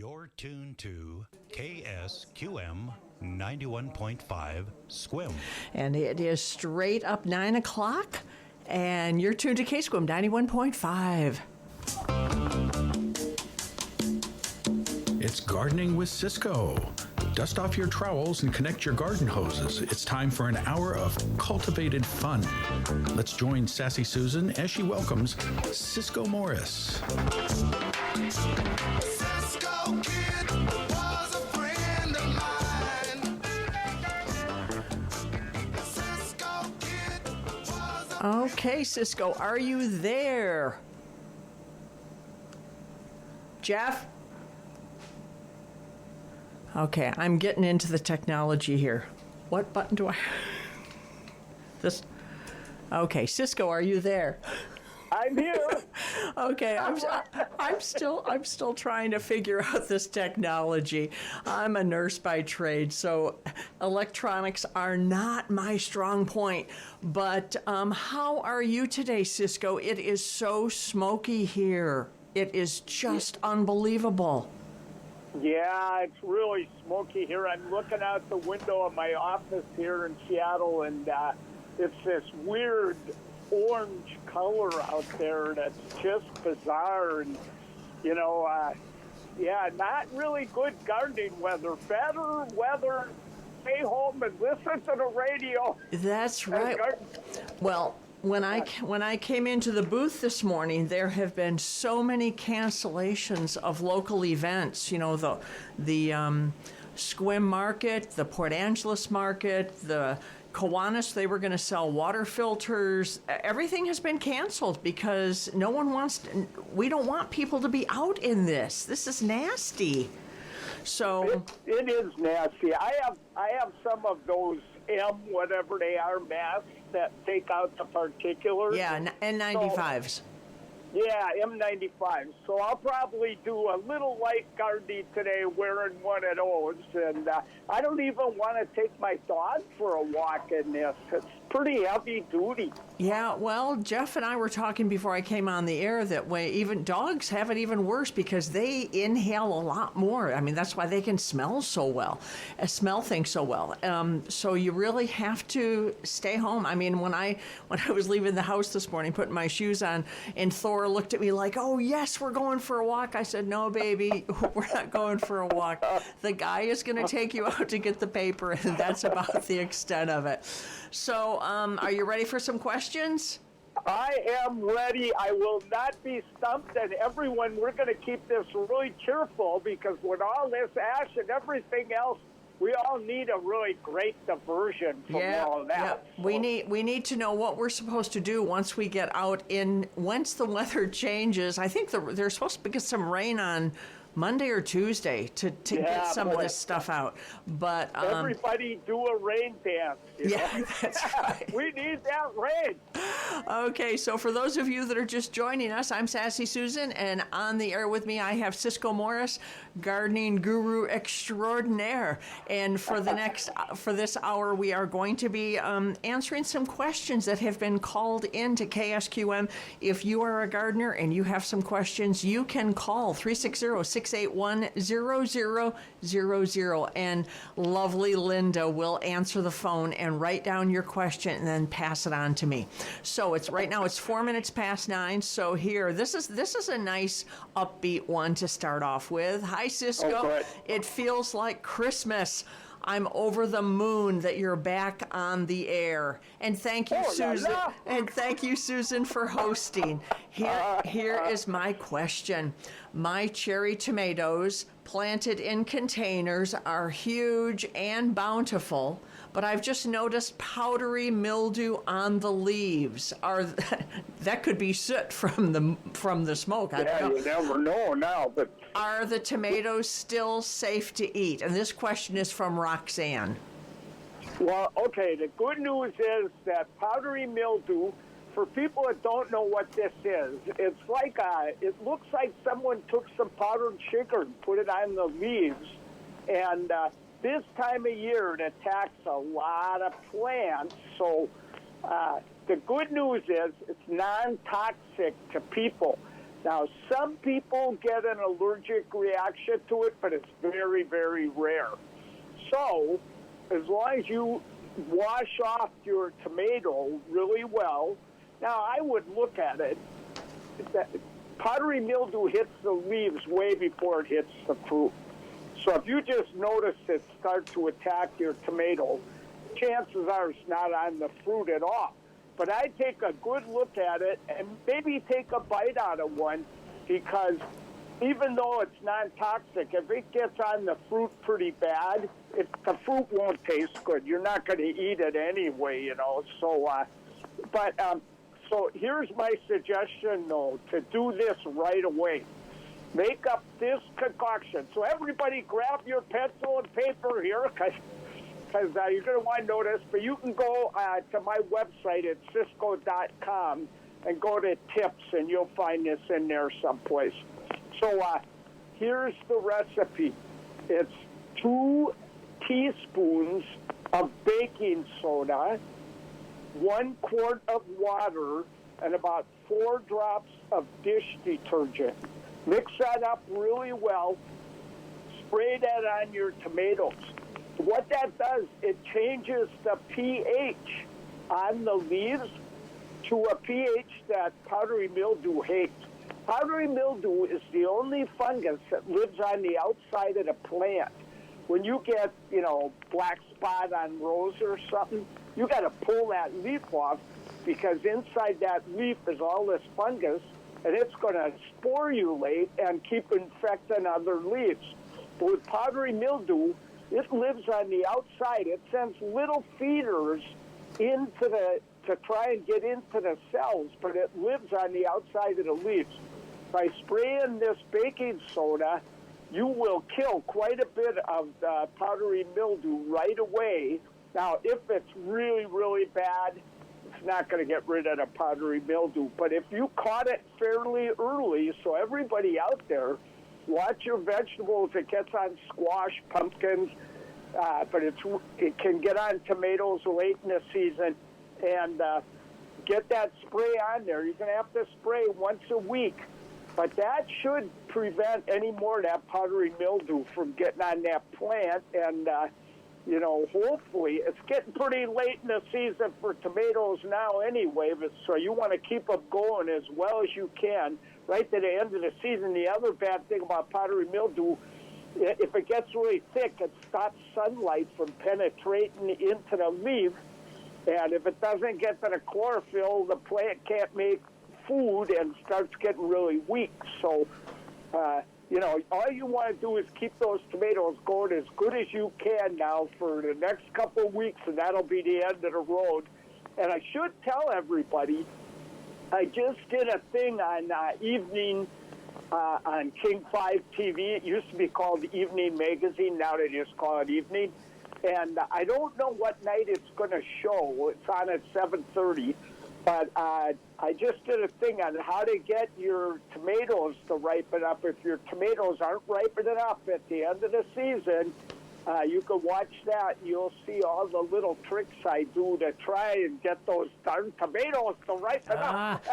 You're tuned to KSQM 91.5 SQM. And it is straight up 9 o'clock, and you're tuned to KSQM 91.5. It's Gardening with Ciscoe. Dust off your trowels and connect your garden hoses. It's time for an hour of cultivated fun. Let's join Sassy Susan as she welcomes Ciscoe Morris. Ciscoe kid was a friend of mine. Ciscoe kid was a Okay, Ciscoe, are you there? Jeff? Okay, I'm getting into the technology here. What button do I... This... Okay, Ciscoe, are you there? I'm here. Okay, I'm still trying to figure out this technology. I'm a nurse by trade, so electronics are not my strong point. But how are you today, Ciscoe? It is so smoky here. It is just unbelievable. Yeah, it's really smoky here. I'm looking out the window of my office here in Seattle, and it's this weird orange color out there that's just bizarre. And, not really good gardening weather. Better weather, stay home and listen to the radio. That's right. Well, when I came into the booth this morning, there have been so many cancellations of local events. You know, the Squim Market, the Port Angeles Market, the Kiwanis, they were going to sell water filters. Everything has been canceled because we don't want people to be out in this. This is nasty. So it is nasty. I have some of those whatever they are masks that take out the particulars. Yeah, N95s. Yeah, M95. So I'll probably do a little light gardening today wearing one of those. And I don't even want to take my dog for a walk in this. It's pretty heavy duty. Yeah, well, Jeff and I were talking before I came on the air that way even dogs have it even worse because they inhale a lot more. I mean, that's why they can smell things so well. So you really have to stay home. I mean, when I was leaving the house this morning, putting my shoes on, and Thor looked at me like, "Oh, yes, we're going for a walk." I said, "No, baby, we're not going for a walk. The guy is going to take you out to get the paper, and that's about the extent of it." So, are you ready for some questions? I am ready. I will not be stumped. And everyone, we're going to keep this really cheerful because with all this ash and everything else, we all need a really great diversion from all of that. Yeah. We need to know what we're supposed to do once we get out once the weather changes. I think there's supposed to be some rain on Monday or Tuesday to get some of this stuff out. But everybody do a rain dance. Yeah, that's right. We need that rain. Okay, so for those of you that are just joining us, I'm Sassy Susan, and on the air with me I have Ciscoe Morris, gardening guru extraordinaire. And for this hour, we are going to be answering some questions that have been called in to KSQM. If you are a gardener and you have some questions, you can call 360-681-0000, and lovely Linda will answer the phone and write down your question and then pass it on to me. So it's 4 minutes past 9. So here, this is a nice upbeat one to start off with. Hi, Ciscoe. It feels like Christmas. I'm over the moon that you're back on the air. And thank you, Susan. And thank you, Susan, for hosting. Here is my question. My cherry tomatoes planted in containers are huge and bountiful, but I've just noticed powdery mildew on the leaves. That could be soot from the smoke. I don't know. You never know now, but are the tomatoes still safe to eat? And this question is from Roxanne. Well, okay, the good news is that powdery mildew, for people that don't know what this is, it's like it looks like someone took some powdered sugar and put it on the leaves. And this time of year, it attacks a lot of plants. So the good news is it's non-toxic to people. Now, some people get an allergic reaction to it, but it's very, very rare. So, as long as you wash off your tomato really well, now I would look at it. Powdery mildew hits the leaves way before it hits the fruit. So if you just notice it start to attack your tomato, chances are it's not on the fruit at all. But I take a good look at it and maybe take a bite out of one, because even though it's non-toxic, if it gets on the fruit pretty bad, the fruit won't taste good. You're not going to eat it anyway, you know. So, so here's my suggestion, though, to do this right away. Make up this concoction. So everybody grab your pencil and paper here, because you're going to want to know this, but you can go to my website at Ciscoe.com and go to tips, and you'll find this in there someplace. So here's the recipe. It's 2 teaspoons of baking soda, 1 quart of water, and about 4 drops of dish detergent. Mix that up really well. Spray that on your tomatoes. What that does, it changes the pH on the leaves to a pH that powdery mildew hates. Powdery mildew is the only fungus that lives on the outside of the plant. When you get, black spot on rose or something, you got to pull that leaf off, because inside that leaf is all this fungus, and it's going to sporulate and keep infecting other leaves. But with powdery mildew, it lives on the outside. It sends little feeders to try and get into the cells, but it lives on the outside of the leaves. By spraying this baking soda, you will kill quite a bit of the powdery mildew right away. Now, if it's really, really bad, it's not going to get rid of the powdery mildew. But if you caught it fairly early, so everybody out there, watch your vegetables. It gets on squash, pumpkins, but it can get on tomatoes late in the season. And get that spray on there. You're going to have to spray once a week. But that should prevent any more of that powdery mildew from getting on that plant. And, hopefully, it's getting pretty late in the season for tomatoes now anyway, but so you want to keep them going as well as you can right to the end of the season. The other bad thing about powdery mildew, if it gets really thick, it stops sunlight from penetrating into the leaf. And if it doesn't get to the chlorophyll, the plant can't make food and starts getting really weak. So, all you want to do is keep those tomatoes going as good as you can now for the next couple of weeks, and that'll be the end of the road. And I should tell everybody, I just did a thing on evening on King 5 TV. It used to be called Evening Magazine. Now they just call it Evening. And I don't know what night it's going to show. It's on at 7:30. But I just did a thing on how to get your tomatoes to ripen up. If your tomatoes aren't ripening up at the end of the season, you can watch that. You'll see all the little tricks I do to try and get those darn tomatoes to ripen up.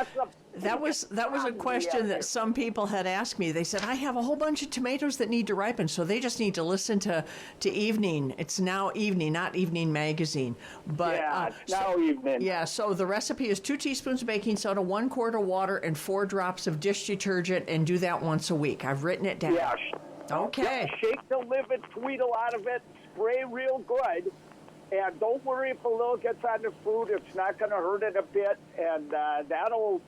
That was a question that some people had asked me. They said, I have a whole bunch of tomatoes that need to ripen, so they just need to listen to Evening. It's now Evening, not Evening Magazine. But, it's now Evening. Yeah, so the recipe is 2 teaspoons of baking soda, 1 quart of water, and 4 drops of dish detergent, and do that once a week. I've written it down. Yeah. Okay. Yeah, shake the liver, tweedle out of it, spray real good. And don't worry if a little gets on the fruit. It's not going to hurt it a bit, and that'll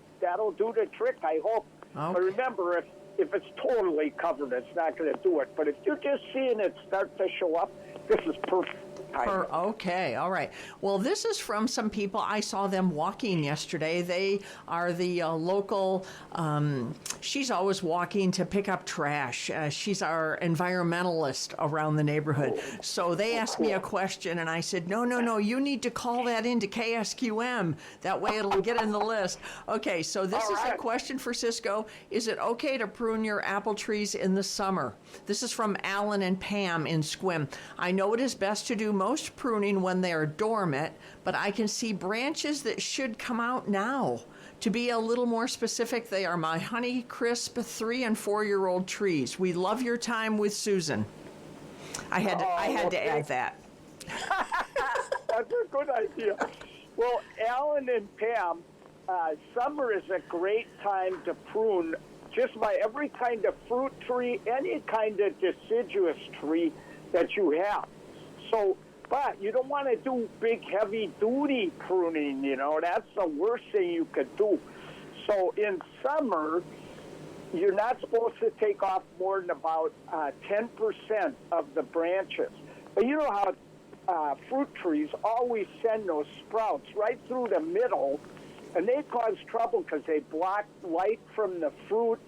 do the trick, I hope. Okay. But remember, if it's totally covered, it's not going to do it. But if you're just seeing it start to show up, this is perfect. Okay, all right. Well, this is from some people. I saw them walking yesterday. They are the local, she's always walking to pick up trash. She's our environmentalist around the neighborhood. So they asked me a question, and I said, no, you need to call that into KSQM. That way it'll get in the list. Okay, so this is a question for Ciscoe. Is it okay to prune your apple trees in the summer? This is from Alan and Pam in Sequim. I know it is best to do most pruning when they are dormant, but I can see branches that should come out now. To be a little more specific, they are my Honey Crisp 3- and 4-year-old trees. We love your time with Susan. I had to add that. That's a good idea. Well, Alan and Pam, summer is a great time to prune just by every kind of fruit tree, any kind of deciduous tree that you have. So, but you don't want to do big, heavy-duty pruning, you know. That's the worst thing you could do. So in summer, you're not supposed to take off more than about 10% of the branches. But you know how fruit trees always send those sprouts right through the middle, and they cause trouble because they block light from the fruit.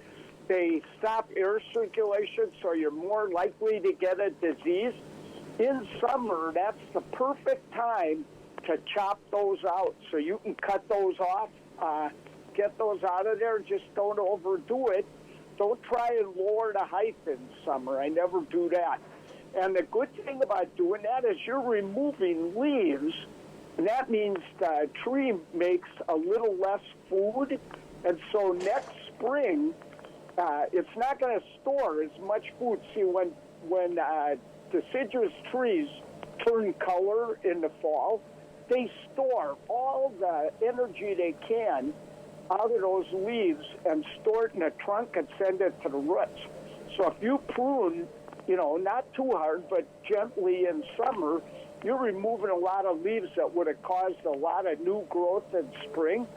They stop air circulation, so you're more likely to get a disease. In summer, that's the perfect time to chop those out. So you can cut those off, get those out of there, just don't overdo it. Don't try and lower the height in summer. I never do that. And the good thing about doing that is you're removing leaves, and that means the tree makes a little less food. And so next spring, it's not going to store as much food. See, when deciduous trees turn color in the fall, they store all the energy they can out of those leaves and store it in a trunk and send it to the roots. So if you prune, you know, not too hard, but gently in summer, you're removing a lot of leaves that would have caused a lot of new growth in spring.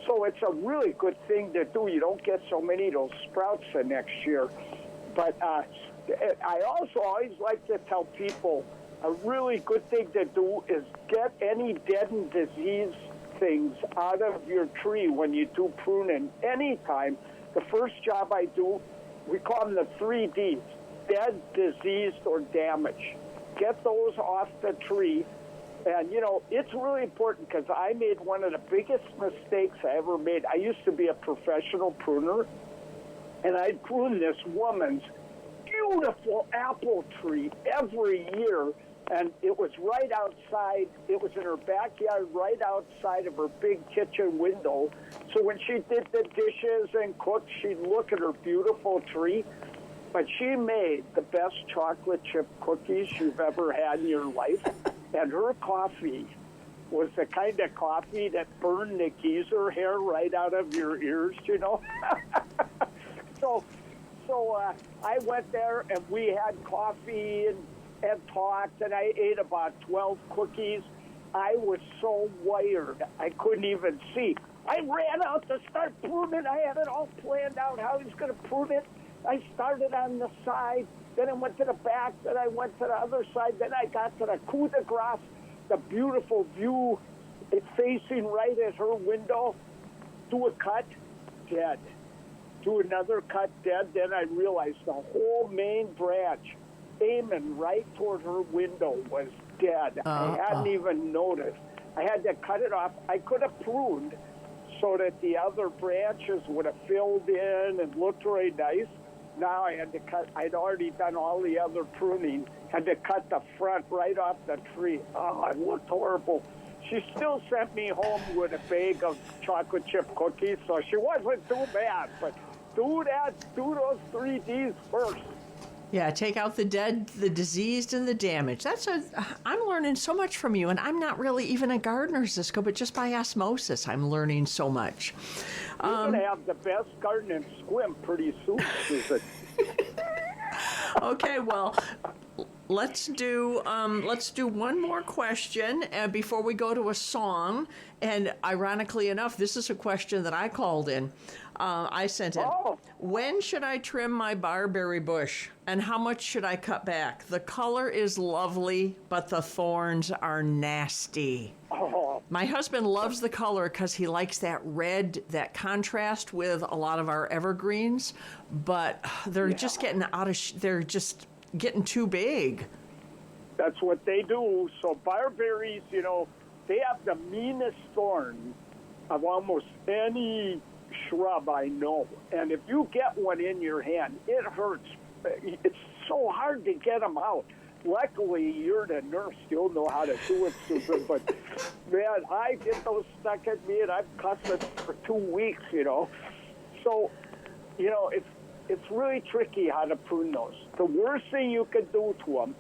So it's a really good thing to do. You don't get so many of those sprouts the next year. But I also always like to tell people a really good thing to do is get any dead and diseased things out of your tree when you do pruning. Anytime, the first job I do, we call them the 3 Ds, dead, diseased, or damaged. Get those off the tree. And, you know, it's really important because I made one of the biggest mistakes I ever made. I used to be a professional pruner, and I'd prune this woman's beautiful apple tree every year, and it was right outside. It was in her backyard, right outside of her big kitchen window. So when she did the dishes and cooked, she'd look at her beautiful tree. But she made the best chocolate chip cookies you've ever had in your life, and her coffee was the kind of coffee that burned the geezer hair right out of your ears, you know. So I went there, and we had coffee and talked, and I ate about 12 cookies. I was so wired, I couldn't even see. I ran out to start pruning. I had it all planned out how I was going to prune it. I started on the side, then I went to the back, then I went to the other side, then I got to the coup de grace, the beautiful view facing right at her window. Do a cut, dead. Do another cut, dead. Then I realized the whole main branch aiming right toward her window was dead. I hadn't even noticed. I had to cut it off. I could have pruned so that the other branches would have filled in and looked really nice. Now I had to cut. I'd already done all the other pruning. Had to cut the front right off the tree. Oh, it looked horrible. She still sent me home with a bag of chocolate chip cookies, so she wasn't too bad. But do those 3 Ds first. Yeah, take out the dead, the diseased, and the damaged. I'm learning so much from you, and I'm not really even a gardener, Ciscoe, but just by osmosis, I'm learning so much. You're going to have the best garden in Sequim pretty soon, Susan. Okay, well, let's do one more question before we go to a song. And ironically enough, this is a question that I called in. I sent in. Oh. When should I trim my barberry bush, and how much should I cut back? The color is lovely, but the thorns are nasty. Oh. My husband loves the color because he likes that red, that contrast with a lot of our evergreens, but they're just getting they're just getting too big. That's what they do. So barberries, you know, they have the meanest thorn of almost any shrub I know. And if you get one in your hand, it hurts. It's so hard to get them out. luckily, you're the nurse. You'll know how to do it, Susan. But, man, I get those stuck in me, and I'm cussing for 2 weeks, So, it's really tricky how to prune those. The worst thing you could do to them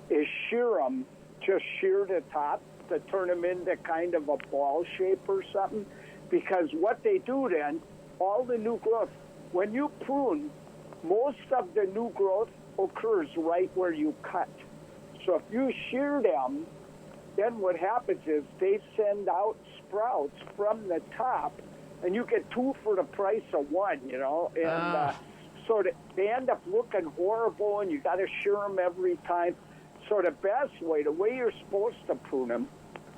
is shear them, just shear the top to turn them into kind of a ball shape or something. Because what they do then, all the new growth, when you prune, most of the new growth occurs right where you cut. So if you shear them, then what happens is they send out sprouts from the top, and you get 2 for the price of 1, And so they end up looking horrible, and you got to shear them every time. So the best way, the way you're supposed to prune them,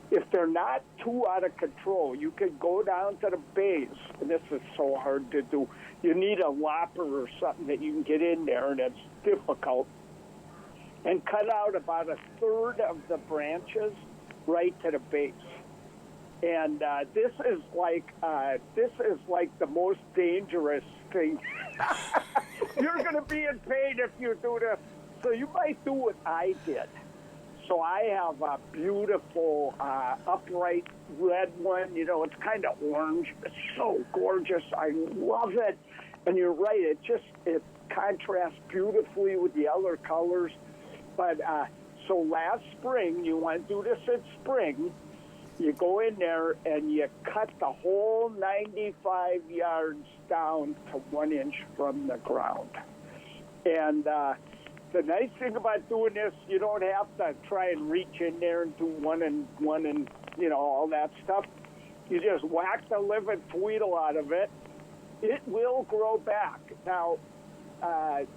if they're not too out of control, you could go down to the base, and this is so hard to do. You need a lopper or something that you can get in there, and it's difficult, and cut out about 1/3 of the branches right to the base. And this is like the most dangerous thing. You're going to be in pain if you do this. So you might do what I did. So I have a beautiful upright red one. It's kind of orange. It's so gorgeous. I love it. And you're right. It contrasts beautifully with the other colors. But so last spring, you want to do this in spring. You go in there and you cut the whole 95 yards down to 1 inch from the ground. And the nice thing about doing this, you don't have to try and reach in there and do one and all that stuff. You just whack the living tweedle out of it. It will grow back. Now, I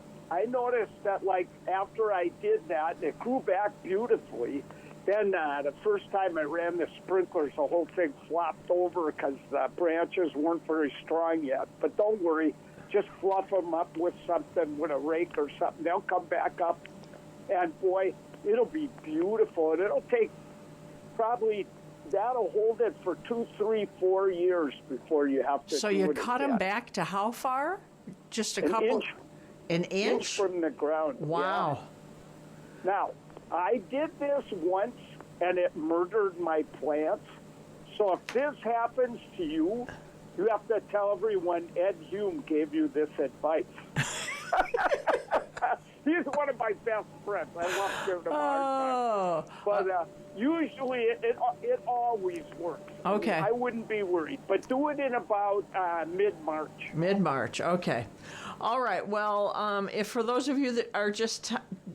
noticed that, after I did that, it grew back beautifully. Then the first time I ran the sprinklers, the whole thing flopped over because the branches weren't very strong yet. But don't worry. Just fluff them up with something, with a rake or something. They'll come back up. And, boy, it'll be beautiful. And it'll take that'll hold it for 2, 3, 4 years before you have to So do you it cut again. them back to how far? Just a An couple? inch. An inch? From the ground. Wow. Yeah. Now, I did this once, and it murdered my plants. So if this happens to you, you have to tell everyone Ed Hume gave you this advice. He's one of my best friends. I love giving him a hard time. But usually it always works. Okay. I wouldn't be worried. But do it in about mid-March. Mid-March, okay. All right, well, if for those of you that are just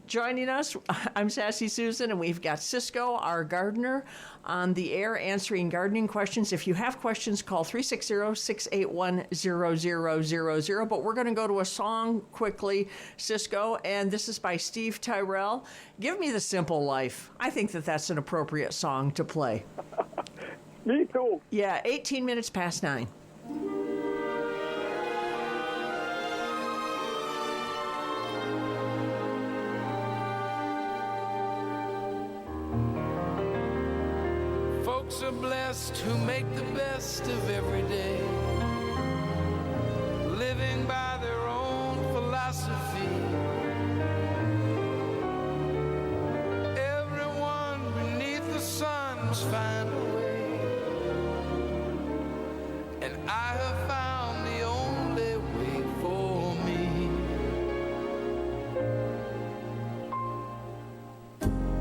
joining us, I'm Sassy Susan, and we've got Ciscoe, our gardener, on the air answering gardening questions. If you have questions, call 360-681-0000. But we're going to go to a song quickly, Ciscoe, and this is by Steve Tyrell. Give Me the Simple Life. I think that's an appropriate song to play. Me too. Yeah, 18 minutes past 9. Folks are blessed who make the best of every day, living by their own philosophy. Everyone beneath the sun must find a way, and I have found the only way for me.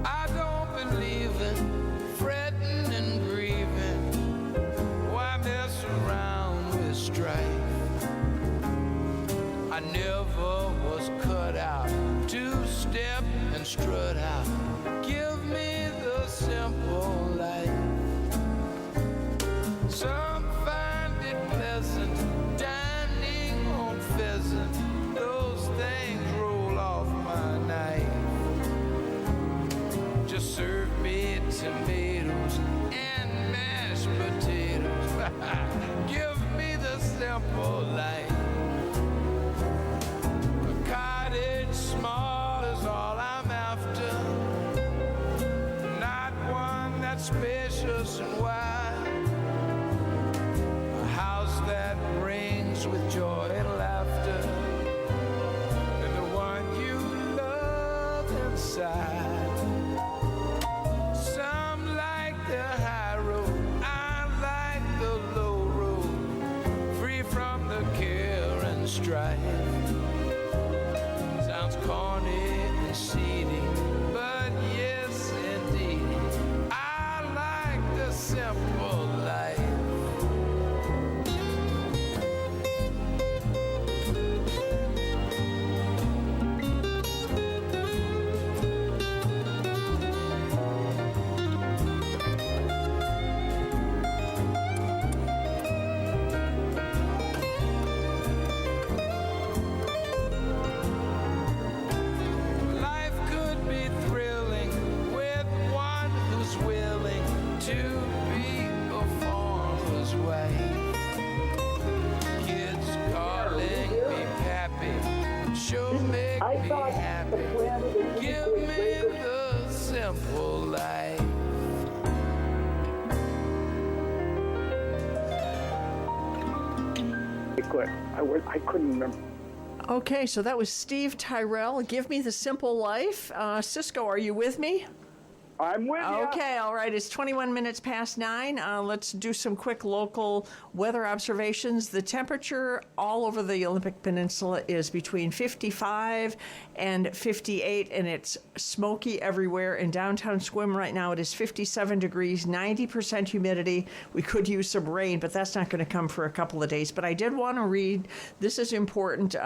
I don't believe in fretting and grieving. Why mess around with strife? I never was cut out to step and strut out. Give me the simple life. Some find it pleasant. sure make I me thought the happy. planet is Give me the simple life. I couldn't remember. Okay, so that was Steve Tyrell. Give me the simple life. Ciscoe, are you with me? I'm with you. Okay, all right. It's 21 minutes past 9. Let's do some quick local weather observations. The temperature all over the Olympic Peninsula is between 55 and 58, and it's smoky everywhere. In downtown Sequim right now, it is 57 degrees, 90% humidity. We could use some rain, but that's not going to come for a couple of days. But I did want to read, this is important.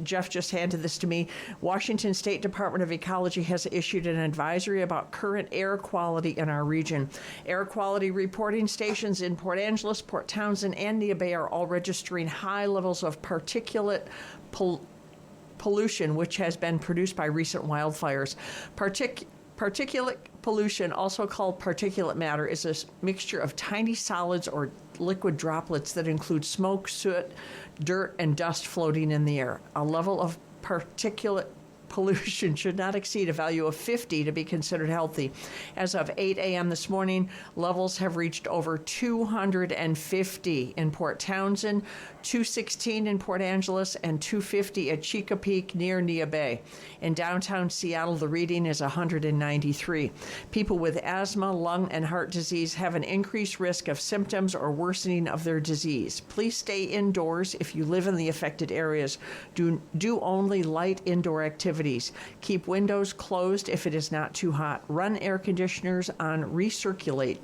Jeff just handed this to me. Washington State Department of Ecology has issued an advisory about current air quality in our region. Air quality reporting stations in Port Angeles, Port Townsend, and Neah Bay are all registering high levels of particulate pollution, which has been produced by recent wildfires. Particulate pollution, also called particulate matter, is a mixture of tiny solids or liquid droplets that include smoke, soot, dirt, and dust floating in the air. A level of particulate pollution should not exceed a value of 50 to be considered healthy. As of 8 a.m. this morning, levels have reached over 250 in Port Townsend, 216 in Port Angeles, and 250 at Chica Peak near Neah Bay. In downtown Seattle, the reading is 193. People with asthma, lung, and heart disease have an increased risk of symptoms or worsening of their disease. Please stay indoors if you live in the affected areas. Do only light indoor activities. Keep windows closed if it is not too hot. Run air conditioners on recirculate.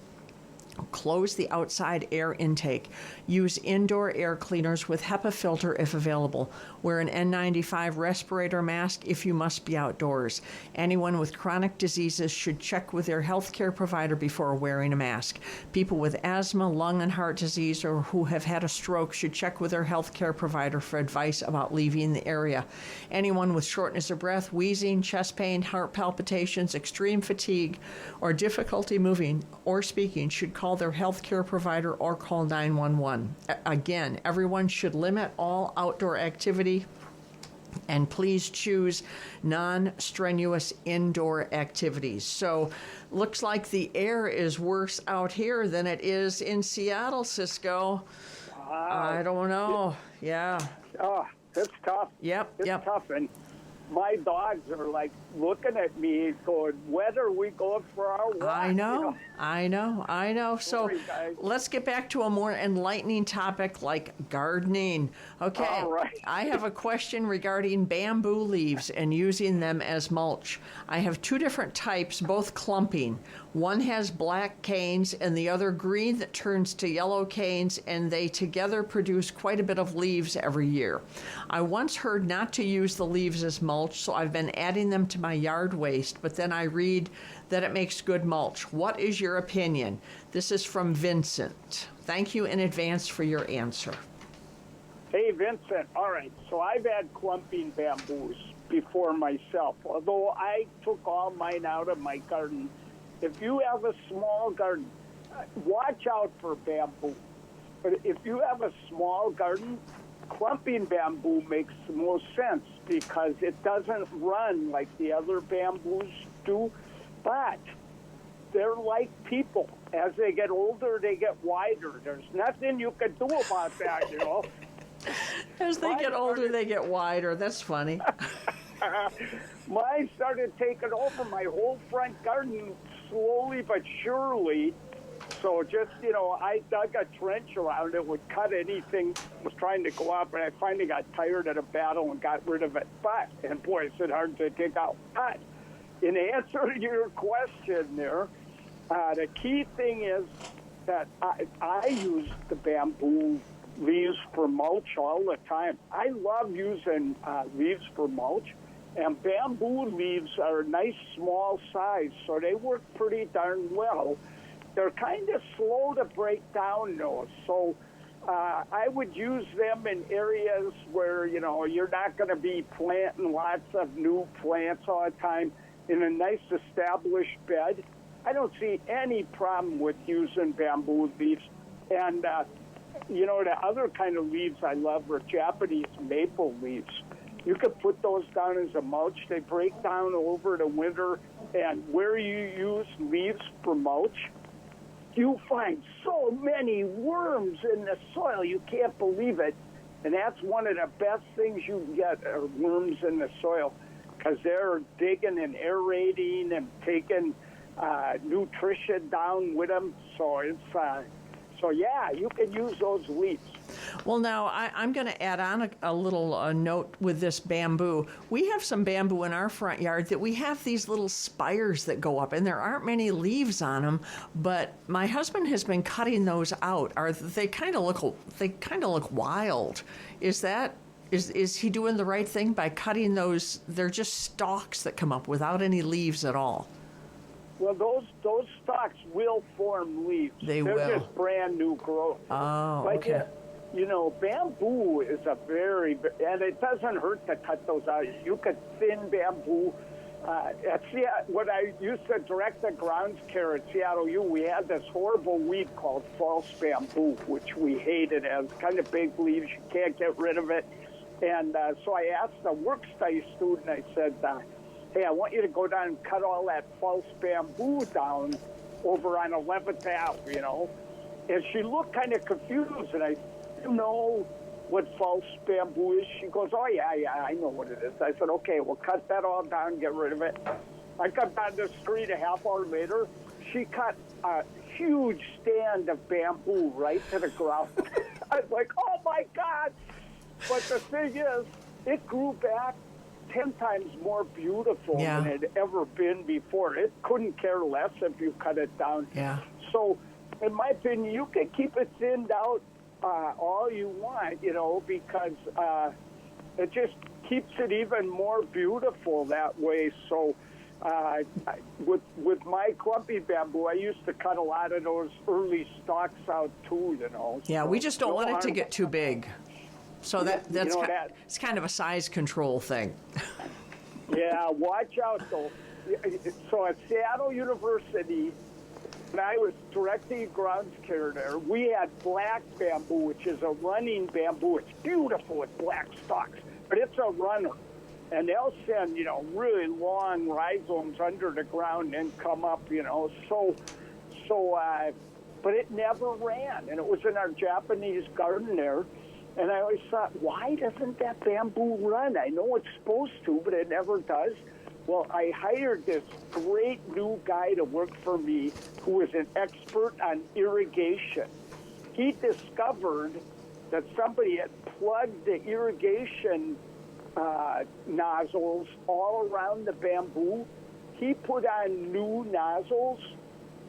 Close the outside air intake. Use indoor air cleaners with HEPA filter if available. Wear an N95 respirator mask if you must be outdoors. Anyone with chronic diseases should check with their healthcare provider before wearing a mask. People with asthma, lung, and heart disease or who have had a stroke should check with their healthcare provider for advice about leaving the area. Anyone with shortness of breath, wheezing, chest pain, heart palpitations, extreme fatigue, or difficulty moving or speaking should call their healthcare provider or call 911. Again, everyone should limit all outdoor activity and please choose non-strenuous indoor activities. So looks like the air is worse out here than it is in Seattle, Ciscoe. Wow. I don't know. Yeah. Oh, it's tough. Yep. It's tough. And my dogs are like looking at me going, when are we going for our walk? I know. So Sorry, guys. let's get back to a more enlightening topic like gardening. Okay. All right. I have a question regarding bamboo leaves and using them as mulch. I have two different types, both clumping. One has black canes and the other green that turns to yellow canes, and they together produce quite a bit of leaves every year. I once heard not to use the leaves as mulch, so I've been adding them to my yard waste, but then I read that it makes good mulch. What is your opinion? This is from Vincent. Thank you in advance for your answer. Hey, Vincent. All right. So I've had clumping bamboos before myself, although I took all mine out of my garden. If you have a small garden, watch out for bamboo. But if you have a small garden, clumping bamboo makes the most sense because it doesn't run like the other bamboos do. But they're like people. As they get older, they get wider. There's nothing you can do about that, you know. As they get older, they get wider. That's funny. Mine started taking over my whole front garden slowly but surely. So just, I dug a trench around it, would cut anything was trying to go up, and I finally got tired of the battle and got rid of it. And boy, it's hard to take out. But in answer to your question there, the key thing is that I use the bamboo leaves for mulch all the time. I love using leaves for mulch. And bamboo leaves are a nice small size, so they work pretty darn well. They're kind of slow to break down, though. So I would use them in areas where, you're not going to be planting lots of new plants all the time in a nice established bed. I don't see any problem with using bamboo leaves. And, the other kind of leaves I love are Japanese maple leaves. You could put those down as a mulch. They break down over the winter, and where you use leaves for mulch, you find so many worms in the soil. You can't believe it. And that's one of the best things you can get are worms in the soil, because they're digging and aerating and taking nutrition down with them. So it's yeah, you can use those leaves. Well, now, I'm going to add on a little note with this bamboo. We have some bamboo in our front yard that we have these little spires that go up, and there aren't many leaves on them, but my husband has been cutting those out. They kind of look wild. Is he doing the right thing by cutting those? They're just stalks that come up without any leaves at all. Well, those stalks will form leaves. They're will. just brand new growth. Oh, but, okay. You know, bamboo is and it doesn't hurt to cut those out. You could thin bamboo. When I used to direct the grounds care at Seattle U, we had this horrible weed called false bamboo, which we hated. It has kind of big leaves. You can't get rid of it. And so I asked a work study student, I said, hey, I want you to go down and cut all that false bamboo down over on 11th Ave, you know. And she looked kind of confused, and I didn't know what false bamboo is. She goes, oh, yeah, I know what it is. I said, okay, we'll cut that all down, get rid of it. I got down the street a half hour later. She cut a huge stand of bamboo right to the ground. I was like, oh, my God. But the thing is, it grew back 10 times more beautiful than it had ever been before. It couldn't care less if you cut it down. Yeah. So, in my opinion, you can keep it thinned out all you want, you know, because it just keeps it even more beautiful that way. So, with my clumpy bamboo, I used to cut a lot of those early stalks out too, you know. Yeah, so we just don't want it to get too big. So it's kind of a size control thing. Yeah, watch out though. So at Seattle University, when I was directing grounds care there, we had black bamboo, which is a running bamboo. It's beautiful with black stalks, but it's a runner. And they'll send, you know, really long rhizomes under the ground and come up, you know. But it never ran, and it was in our Japanese garden there. And I always thought, why doesn't that bamboo run? I know it's supposed to, but it never does. Well, I hired this great new guy to work for me who was an expert on irrigation. He discovered that somebody had plugged the irrigation nozzles all around the bamboo. He put on new nozzles.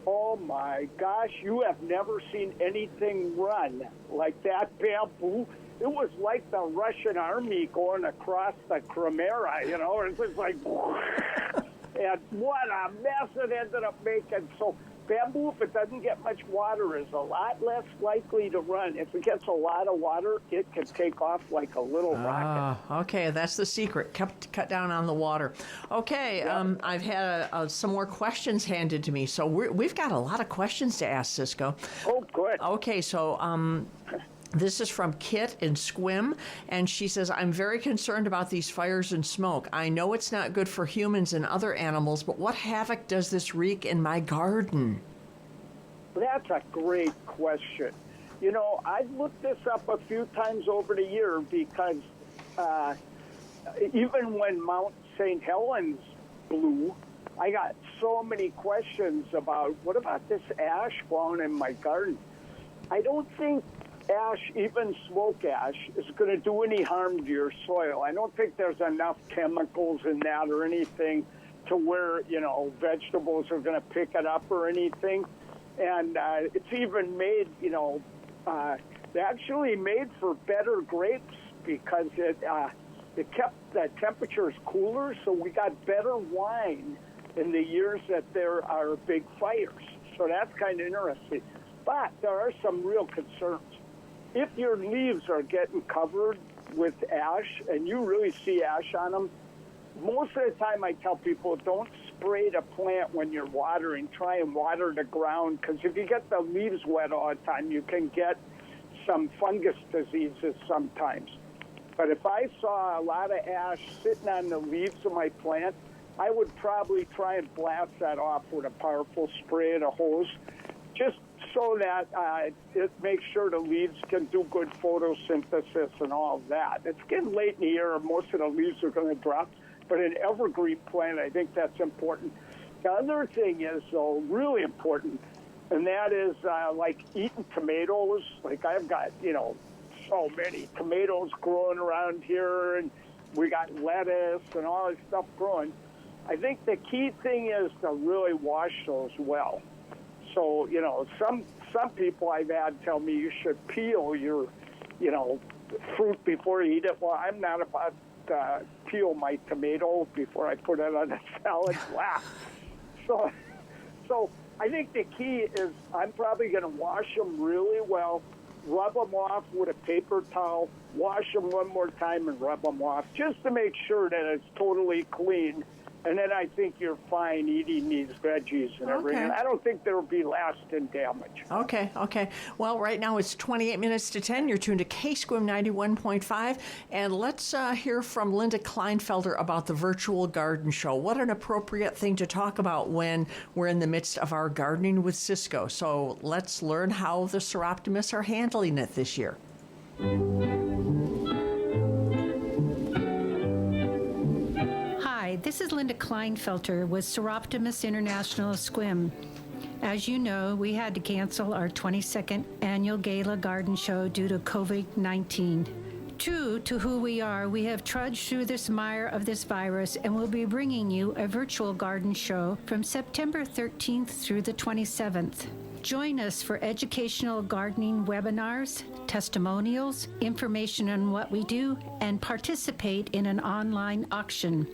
Oh, my gosh, you have never seen anything run like that bamboo. It was like the Russian army going across the Crimea, you know. It was like, and what a mess it ended up making. So bamboo, if it doesn't get much water, is a lot less likely to run. If it gets a lot of water, it can take off like a little rocket. Okay, that's the secret. Cut down on the water. Okay, I've had some more questions handed to me, so we've got a lot of questions to ask, Ciscoe. Oh, good. Okay, so this is from Kit in Sequim, and she says, I'm very concerned about these fires and smoke. I know it's not good for humans and other animals, but what havoc does this wreak in my garden? That's a great question. You know, I've looked this up a few times over the year because even when Mount St. Helens blew, I got so many questions about, what about this ash falling in my garden? I don't think ash, even smoke ash, is going to do any harm to your soil. I don't think there's enough chemicals in that or anything to where, you know, vegetables are going to pick it up or anything. And it's even made, you know, they actually made for better grapes because it kept the temperatures cooler, so we got better wine in the years that there are big fires. So that's kind of interesting. But there are some real concerns. If your leaves are getting covered with ash and you really see ash on them, most of the time I tell people don't spray the plant when you're watering. Try and water the ground, because if you get the leaves wet all the time, you can get some fungus diseases sometimes. But if I saw a lot of ash sitting on the leaves of my plant, I would probably try and blast that off with a powerful spray and a hose, just so that it makes sure the leaves can do good photosynthesis and all of that. It's getting late in the year, and most of the leaves are going to drop. But an evergreen plant, I think that's important. The other thing is, though, really important, and that is like eating tomatoes. Like I've got, so many tomatoes growing around here, and we got lettuce and all this stuff growing. I think the key thing is to really wash those well. So, some people I've had tell me you should peel your, fruit before you eat it. Well, I'm not about to peel my tomato before I put it on a salad. Wow. So I think the key is I'm probably going to wash them really well, rub them off with a paper towel, wash them one more time and rub them off just to make sure that it's totally clean. And then I think you're fine eating these veggies and everything. I don't think there will be lasting damage. Okay. Well, right now it's 28 minutes to 10. You're tuned to KSQM 91.5. And let's hear from Linda Kleinfelder about the virtual garden show. What an appropriate thing to talk about when we're in the midst of our gardening with Ciscoe. So let's learn how the Seroptimists are handling it this year. Hi, this is Linda Kleinfelter with Seroptimists International SQM. As you know, we had to cancel our 22nd annual Gala Garden Show due to COVID-19. True to who we are, we have trudged through this mire of this virus and will be bringing you a virtual garden show from September 13th through the 27th. Join us for educational gardening webinars, testimonials, information on what we do, and participate in an online auction.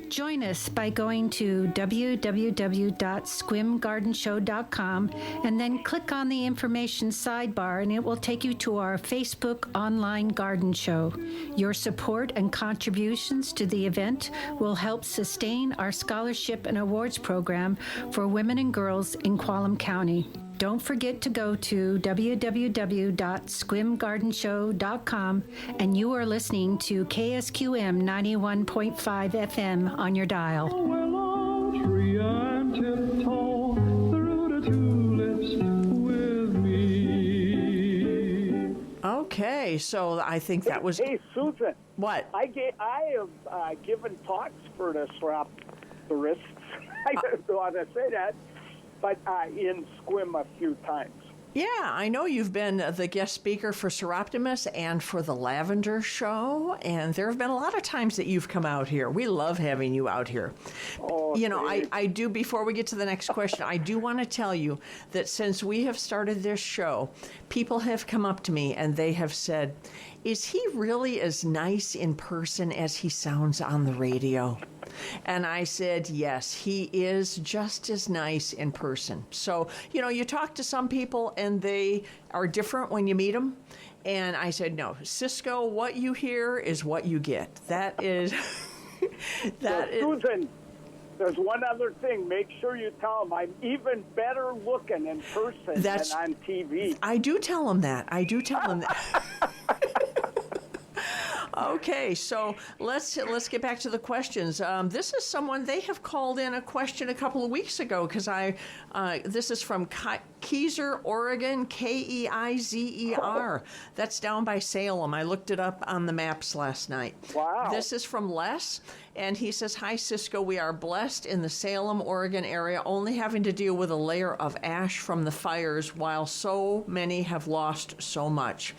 Join us by going to www.squimgardenshow.com and then click on the information sidebar and it will take you to our Facebook online garden show. Your support and contributions to the event will help sustain our scholarship and awards program for women and girls in Qualam County. Don't forget to go to www.squimgardenshow.com, and you are listening to KSQM 91.5 FM on your dial. Willow tree and tiptoe through the tulips with me. Okay, so I think that was... Hey, Susan. What? I have given talks for the Seroptimists. I don't want to say that. But in SQM a few times. Yeah, I know you've been the guest speaker for Seroptimists and for the Lavender Show, and there have been a lot of times that you've come out here. We love having you out here. Oh, I do, before we get to the next question, I do want to tell you that since we have started this show, people have come up to me and they have said, is he really as nice in person as he sounds on the radio? And I said, yes, he is just as nice in person. So, you talk to some people and they are different when you meet them. And I said, no, Ciscoe, what you hear is what you get. That is... Susan, there's one other thing. Make sure you tell them I'm even better looking in person than on TV. I do tell them that. Okay, so let's get back to the questions. This is someone, they have called in a question a couple of weeks ago because this is from Keizer, Oregon, Keizer. That's down by Salem. I looked it up on the maps last night. Wow. This is from Les, and he says, hi, Ciscoe. We are blessed in the Salem, Oregon area, only having to deal with a layer of ash from the fires while so many have lost so much.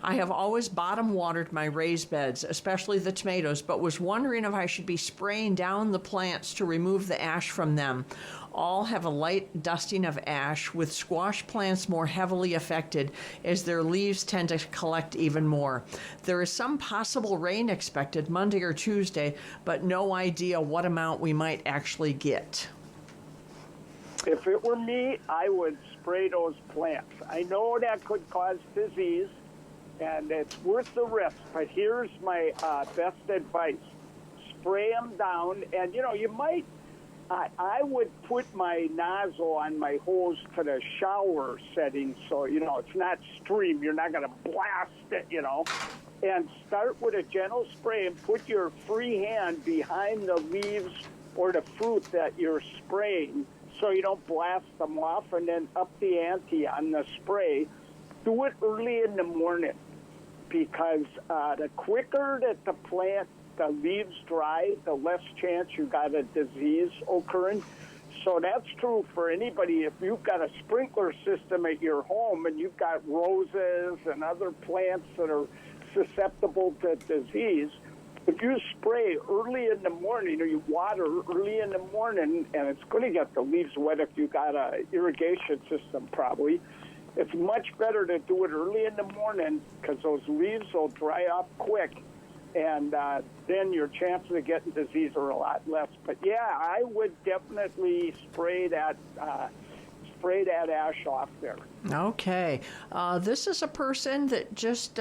I have always bottom watered my raised beds, especially the tomatoes, but was wondering if I should be spraying down the plants to remove the ash from them. All have a light dusting of ash, with squash plants more heavily affected as their leaves tend to collect even more. There is some possible rain expected Monday or Tuesday, but no idea what amount we might actually get. If it were me, I would spray those plants. I know that could cause disease, and it's worth the risk, but here's my best advice. Spray them down, and, you might... I would put my nozzle on my hose to the shower setting so, it's not stream. You're not going to blast it, and start with a gentle spray and put your free hand behind the leaves or the fruit that you're spraying so you don't blast them off, and then up the ante on the spray. Do it early in the morning because the quicker that the leaves dry, the less chance you got a disease occurring. So that's true for anybody. If you've got a sprinkler system at your home and you've got roses and other plants that are susceptible to disease, if you spray early in the morning or you water early in the morning, and it's going to get the leaves wet if you got a irrigation system probably, it's much better to do it early in the morning because those leaves will dry up quick, and then your chances of getting disease are a lot less. But yeah, I would definitely spray that ash off there. Okay. This is a person that just,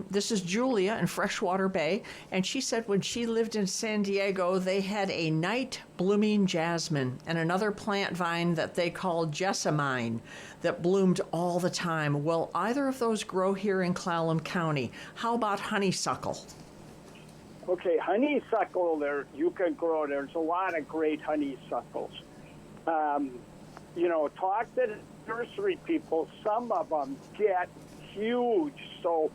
this is Julia in Freshwater Bay, and she said when she lived in San Diego, they had a night blooming jasmine and another plant vine that they called jessamine that bloomed all the time. Will either of those grow here in Clallam County? How about honeysuckle? Okay, honeysuckle, you can grow. There's a lot of great honeysuckles. Talk to the nursery people. Some of them get huge. So,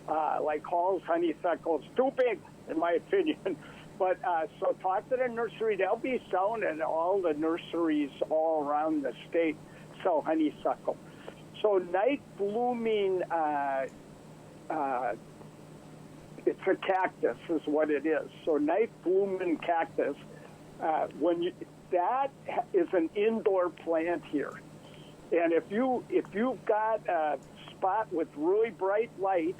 like Hall's honeysuckle, it's too big, in my opinion. But so talk to the nursery. They'll be selling it. All the nurseries all around the state sell honeysuckle. So night blooming, it's a cactus is what it is. So night blooming cactus, that is an indoor plant here. And if you've got a spot with really bright light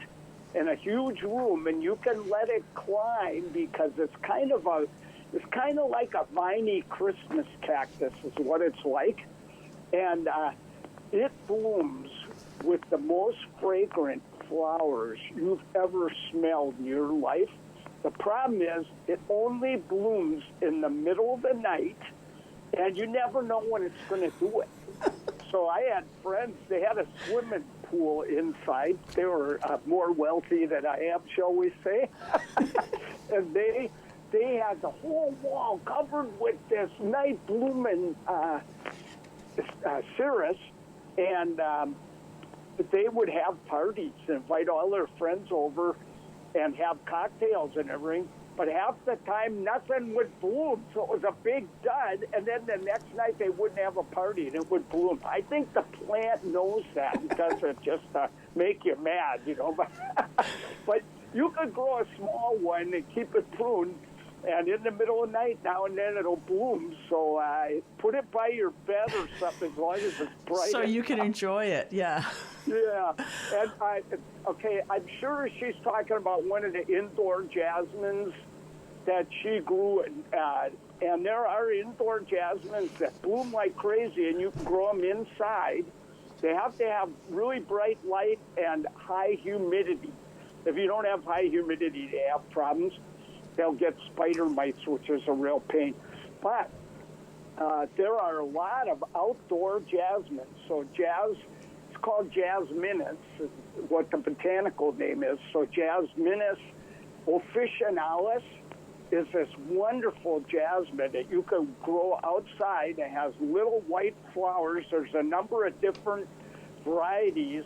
and a huge room, and you can let it climb because it's kind of like a viney Christmas cactus is what it's like. And it blooms with the most fragrant flowers you've ever smelled in your life. The problem is it only blooms in the middle of the night, and you never know when it's going to do it. So I had friends, they had a swimming pool inside. They were more wealthy than I am, shall we say. And they had the whole wall covered with this night blooming cirrus, and they would have parties, invite all their friends over and have cocktails and everything. But half the time, nothing would bloom, so it was a big dud. And then the next night, they wouldn't have a party, and it would bloom. I think the plant knows that and does it just to make you mad, But you could grow a small one and keep it pruned, and in the middle of the night, now and then, it'll bloom. So put it by your bed or something, as long as it's bright. So you can enjoy it, yeah. Yeah, and I'm sure she's talking about one of the indoor jasmines that she grew, and there are indoor jasmines that bloom like crazy, and you can grow them inside. They have to have really bright light and high humidity. If you don't have high humidity, they have problems. They'll get spider mites, which is a real pain. But there are a lot of outdoor jasmines. So it's called Jasminus, is what the botanical name is. So Jasminus officinalis is this wonderful jasmine that you can grow outside. It has little white flowers. There's a number of different varieties.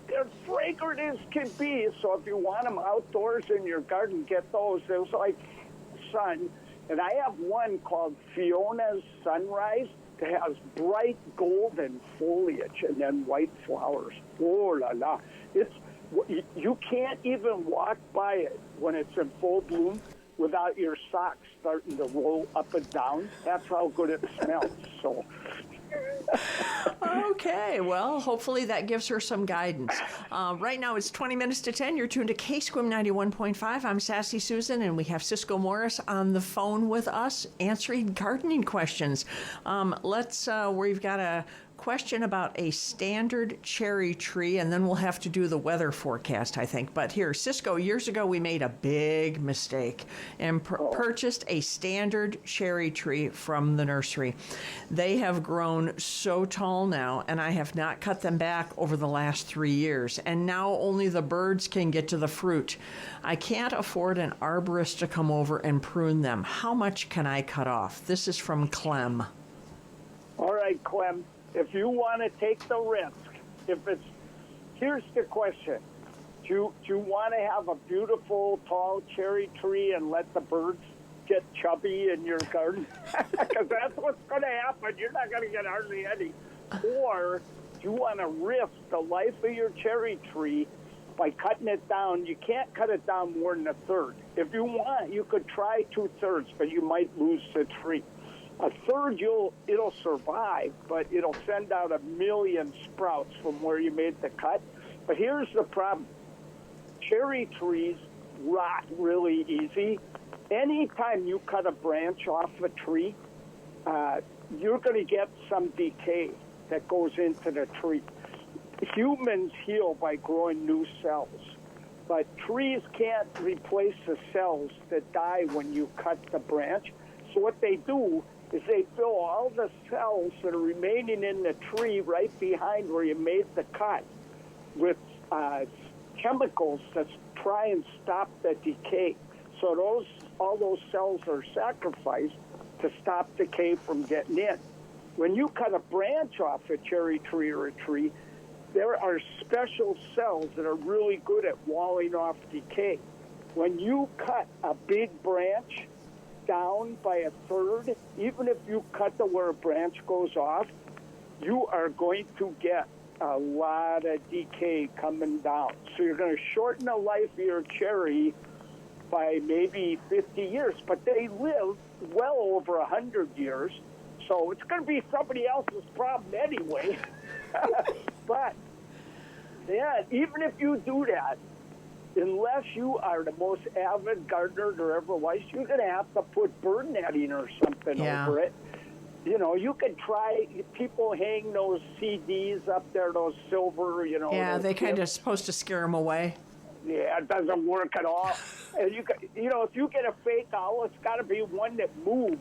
They're fragrant as can be, so if you want them outdoors in your garden, get those. There's like sun. And I have one called Fiona's Sunrise that has bright golden foliage and then white flowers. Oh, la, la. You can't even walk by it when it's in full bloom without your socks starting to roll up and down. That's how good it smells. So. Okay, well, hopefully that gives her some guidance. Right now it's 20 minutes to 10. You're tuned to KSQM 91.5. I'm Sassy Susan, and we have Ciscoe Morris on the phone with us answering gardening questions. We've got a question about a standard cherry tree, and then we'll have to do the weather forecast, I think. But here, Ciscoe, years ago, we made a big mistake and purchased a standard cherry tree from the nursery. They have grown so tall now, and I have not cut them back over the last 3 years. And now only the birds can get to the fruit. I can't afford an arborist to come over and prune them. How much can I cut off? This is from Clem. All right, Clem, if you want to take the risk, here's the question. Do you want to have a beautiful, tall cherry tree and let the birds get chubby in your garden? Because that's what's going to happen. You're not going to get hardly any. Or do you want to risk the life of your cherry tree by cutting it down? You can't cut it down more than a third. If you want, you could try 2/3, but you might lose the tree. A third, it'll survive, but it'll send out 1 million sprouts from where you made the cut. But here's the problem. Cherry trees rot really easy. Anytime you cut a branch off a tree, you're going to get some decay that goes into the tree. Humans heal by growing new cells, but trees can't replace the cells that die when you cut the branch. So what they do is they fill all the cells that are remaining in the tree right behind where you made the cut with chemicals that try and stop the decay. So all those cells are sacrificed to stop decay from getting in. When you cut a branch off a cherry tree or a tree, there are special cells that are really good at walling off decay. When you cut a big branch down by 1/3, even if you cut to where a branch goes off, you are going to get a lot of decay coming down. So you're going to shorten the life of your cherry by maybe 50 years, but they live well over 100 years. So it's going to be somebody else's problem anyway. But, yeah, even if you do that, unless you are the most avid gardener there ever was, you're going to have to put bird netting or something over it. You know, you could try, people hang those CDs up there, those silver, Yeah, they kind of supposed to scare them away. Yeah, it doesn't work at all. And if you get a fake owl, it's got to be one that moves.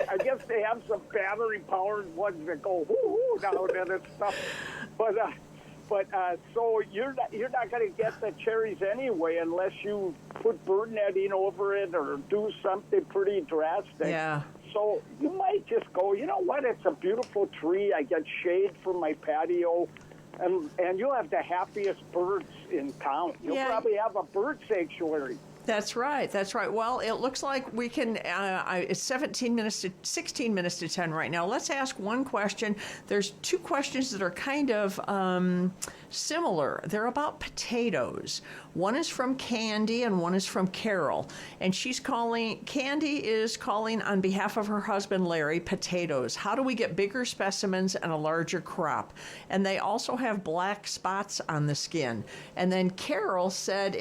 I guess they have some battery-powered ones that go whoo-hoo down and stuff. But so you're not going to get the cherries anyway unless you put bird netting over it or do something pretty drastic. Yeah. So you might just go, you know what, it's a beautiful tree. I get shade from my patio. And you'll have the happiest birds in town. You'll probably have a bird sanctuary. That's right. That's right. Well, it looks like we can, it's 16 minutes to 10 right now. Let's ask one question. There's two questions that are kind of similar. They're about potatoes. One is from Candy and one is from Carol. And Candy is calling on behalf of her husband, Larry, potatoes. How do we get bigger specimens and a larger crop? And they also have black spots on the skin. And then Carol said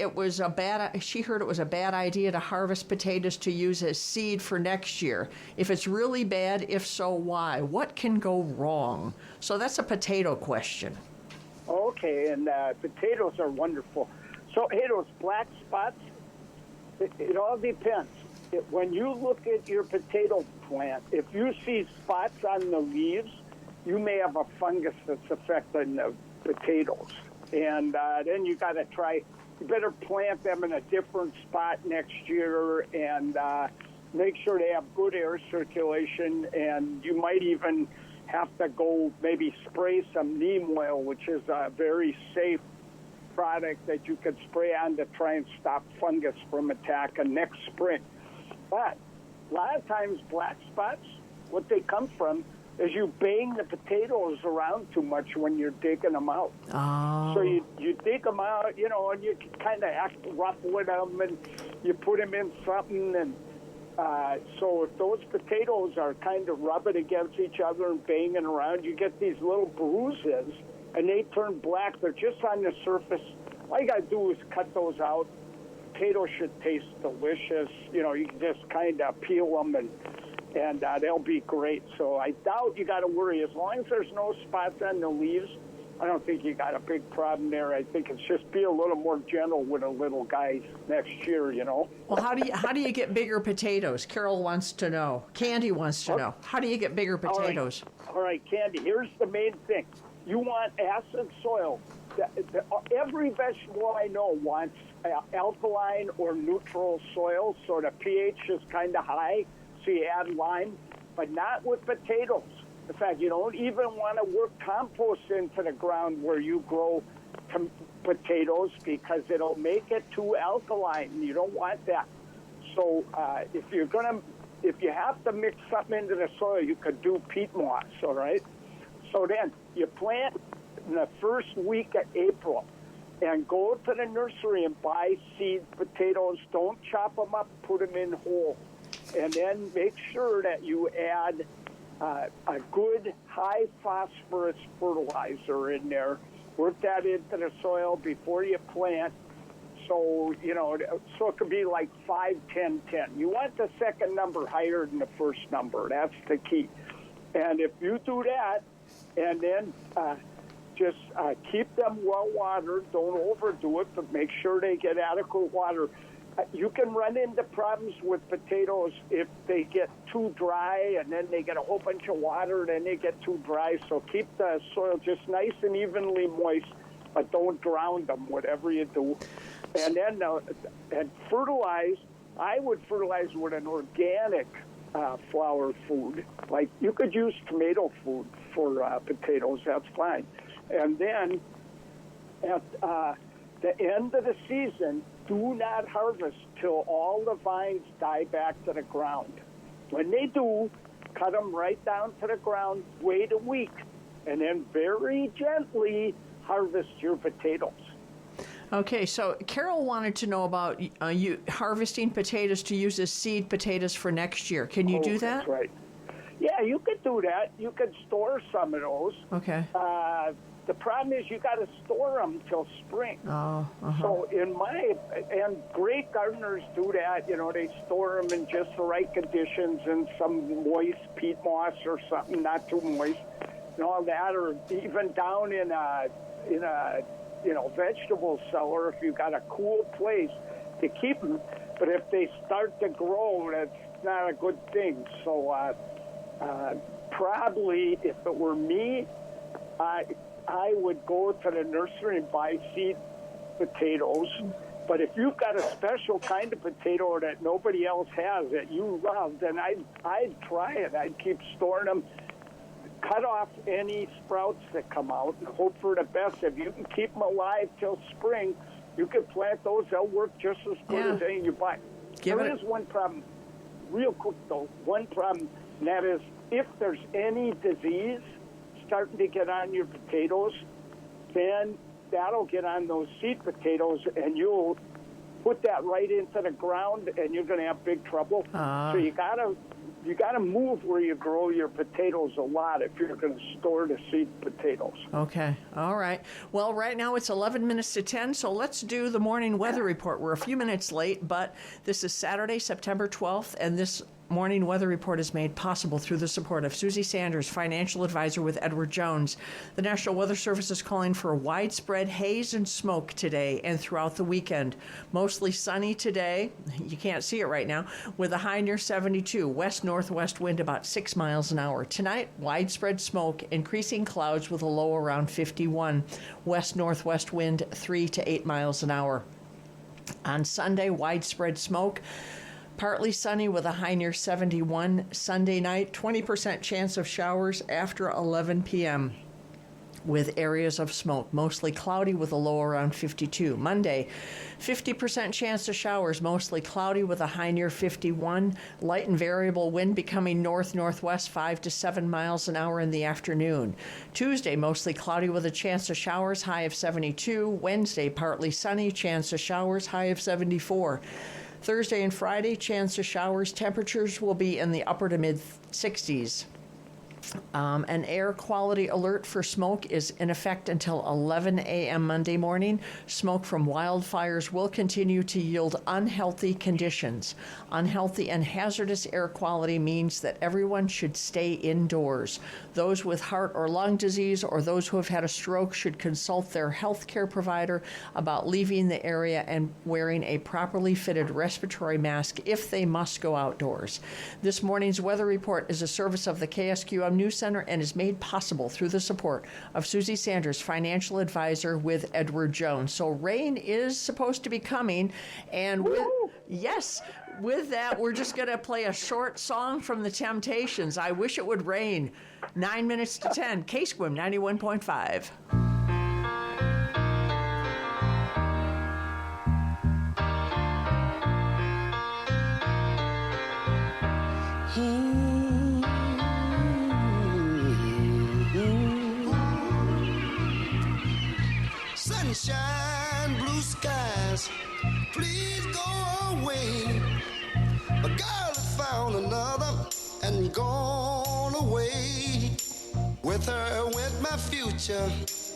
she heard it was a bad idea to harvest potatoes to use as seed for next year. If it's really bad, if so, why? What can go wrong? So that's a potato question. Okay, and potatoes are wonderful. So, hey, those black spots, it all depends. When you look at your potato plant, if you see spots on the leaves, you may have a fungus that's affecting the potatoes. And then you got to you better plant them in a different spot next year and make sure they have good air circulation. And you might even have to go maybe spray some neem oil, which is a very safe product that you could spray on to try and stop fungus from attacking next spring. But a lot of times black spots, what they come from is you bang the potatoes around too much when you're digging them out. Oh. So you dig them out, and you kind of act rough with them, and you put them in something. And so if those potatoes are kind of rubbing against each other and banging around, you get these little bruises, and they turn black. They're just on the surface. All you got to do is cut those out. Potatoes should taste delicious. You can just kind of peel them and and they'll be great. So I doubt you got to worry. As long as there's no spots on the leaves, I don't think you got a big problem there. I think it's just be a little more gentle with the little guys next year, you know. Well, how do you get bigger potatoes? Carol wants to know. Candy wants to know. How do you get bigger potatoes? All right, Candy, here's the main thing. You want acid soil. Every vegetable I know wants alkaline or neutral soil, so the pH is kind of high, so you add lime, but not with potatoes. In fact, you don't even want to work compost into the ground where you grow potatoes because it'll make it too alkaline. You don't want that. So if you have to mix something into the soil, you could do peat moss, all right? So then you plant in the first week of April and go to the nursery and buy seed potatoes. Don't chop them up, put them in whole. And then make sure that you add a good high phosphorus fertilizer in there. Work that into the soil before you plant. So, so it could be like 5, 10, 10. You want the second number higher than the first number. That's the key. And if you do that, and then just keep them well watered, don't overdo it, but make sure they get adequate water. You can run into problems with potatoes if they get too dry and then they get a whole bunch of water and then they get too dry. So keep the soil just nice and evenly moist, but don't drown them, whatever you do. And then and fertilize. I would fertilize with an organic flour food. Like you could use tomato food for potatoes. That's fine. And then at the end of the season, do not harvest till all the vines die back to the ground. When they do, cut them right down to the ground, wait a week, and then very gently harvest your potatoes. Okay, so Carol wanted to know about you harvesting potatoes to use as seed potatoes for next year. Can you do that? That's right. Yeah, you could do that. You could store some of those. Okay. The problem is you got to store them till spring. Oh, uh-huh. So and great gardeners do that. They store them in just the right conditions in some moist peat moss or something, not too moist, and all that, or even down in a vegetable cellar if you got a cool place to keep them. But if they start to grow, that's not a good thing. So probably, if it were me, I would go to the nursery and buy seed potatoes. But if you've got a special kind of potato that nobody else has that you love, then I'd try it. I'd keep storing them. Cut off any sprouts that come out and hope for the best. If you can keep them alive till spring, you can plant those. They'll work just as good as any you buy. There is one problem, real quick though, one problem, and that is if there's any disease starting to get on your potatoes, then that'll get on those seed potatoes, and you'll put that right into the ground, and you're going to have big trouble. So you gotta move where you grow your potatoes a lot if you're going to store the seed potatoes. Okay. All right. Well, right now it's 11 minutes to 10, so let's do the morning weather report. We're a few minutes late, but this is Saturday, September 12th, and this morning weather report is made possible through the support of Susie Sanders, financial advisor with Edward Jones. The National Weather Service is calling for widespread haze and smoke today and throughout the weekend. Mostly sunny today. You can't see it right now, with a high near 72. West-northwest wind about 6 miles an hour. Tonight, widespread smoke, increasing clouds with a low around 51. West-northwest wind 3 to 8 miles an hour. On Sunday, widespread smoke. Partly sunny with a high near 71. Sunday night, 20% chance of showers after 11 p.m. with areas of smoke. Mostly cloudy with a low around 52. Monday, 50% chance of showers, mostly cloudy with a high near 51. Light and variable wind becoming north-northwest 5 to 7 miles an hour in the afternoon. Tuesday, mostly cloudy with a chance of showers, high of 72. Wednesday, partly sunny, chance of showers, high of 74. Thursday and Friday, chance of showers. Temperatures will be in the upper to mid 60s. An air quality alert for smoke is in effect until 11 a.m. Monday morning. Smoke from wildfires will continue to yield unhealthy conditions. Unhealthy and hazardous air quality means that everyone should stay indoors. Those with heart or lung disease or those who have had a stroke should consult their health care provider about leaving the area and wearing a properly fitted respiratory mask if they must go outdoors. This morning's weather report is a service of the KSQM News Center and is made possible through the support of Susie Sanders, financial advisor with Edward Jones. So rain is supposed to be coming, and with that, we're just going to play a short song from the Temptations. I Wish It Would Rain. 9 minutes to 10. KSQM 91.5. Sunshine, blue skies, please go away. A girl has found another and gone away. With her went my future.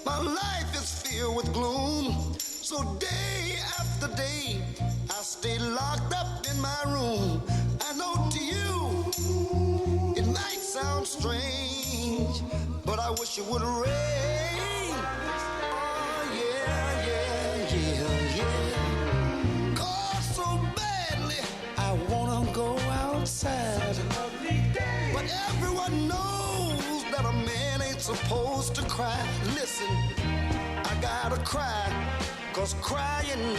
My life is filled with gloom. So day after day, I stay locked up in my room. I know to you, it might sound strange, but I wish it would rain. But everyone knows that a man ain't supposed to cry. Listen, I gotta cry, 'cause crying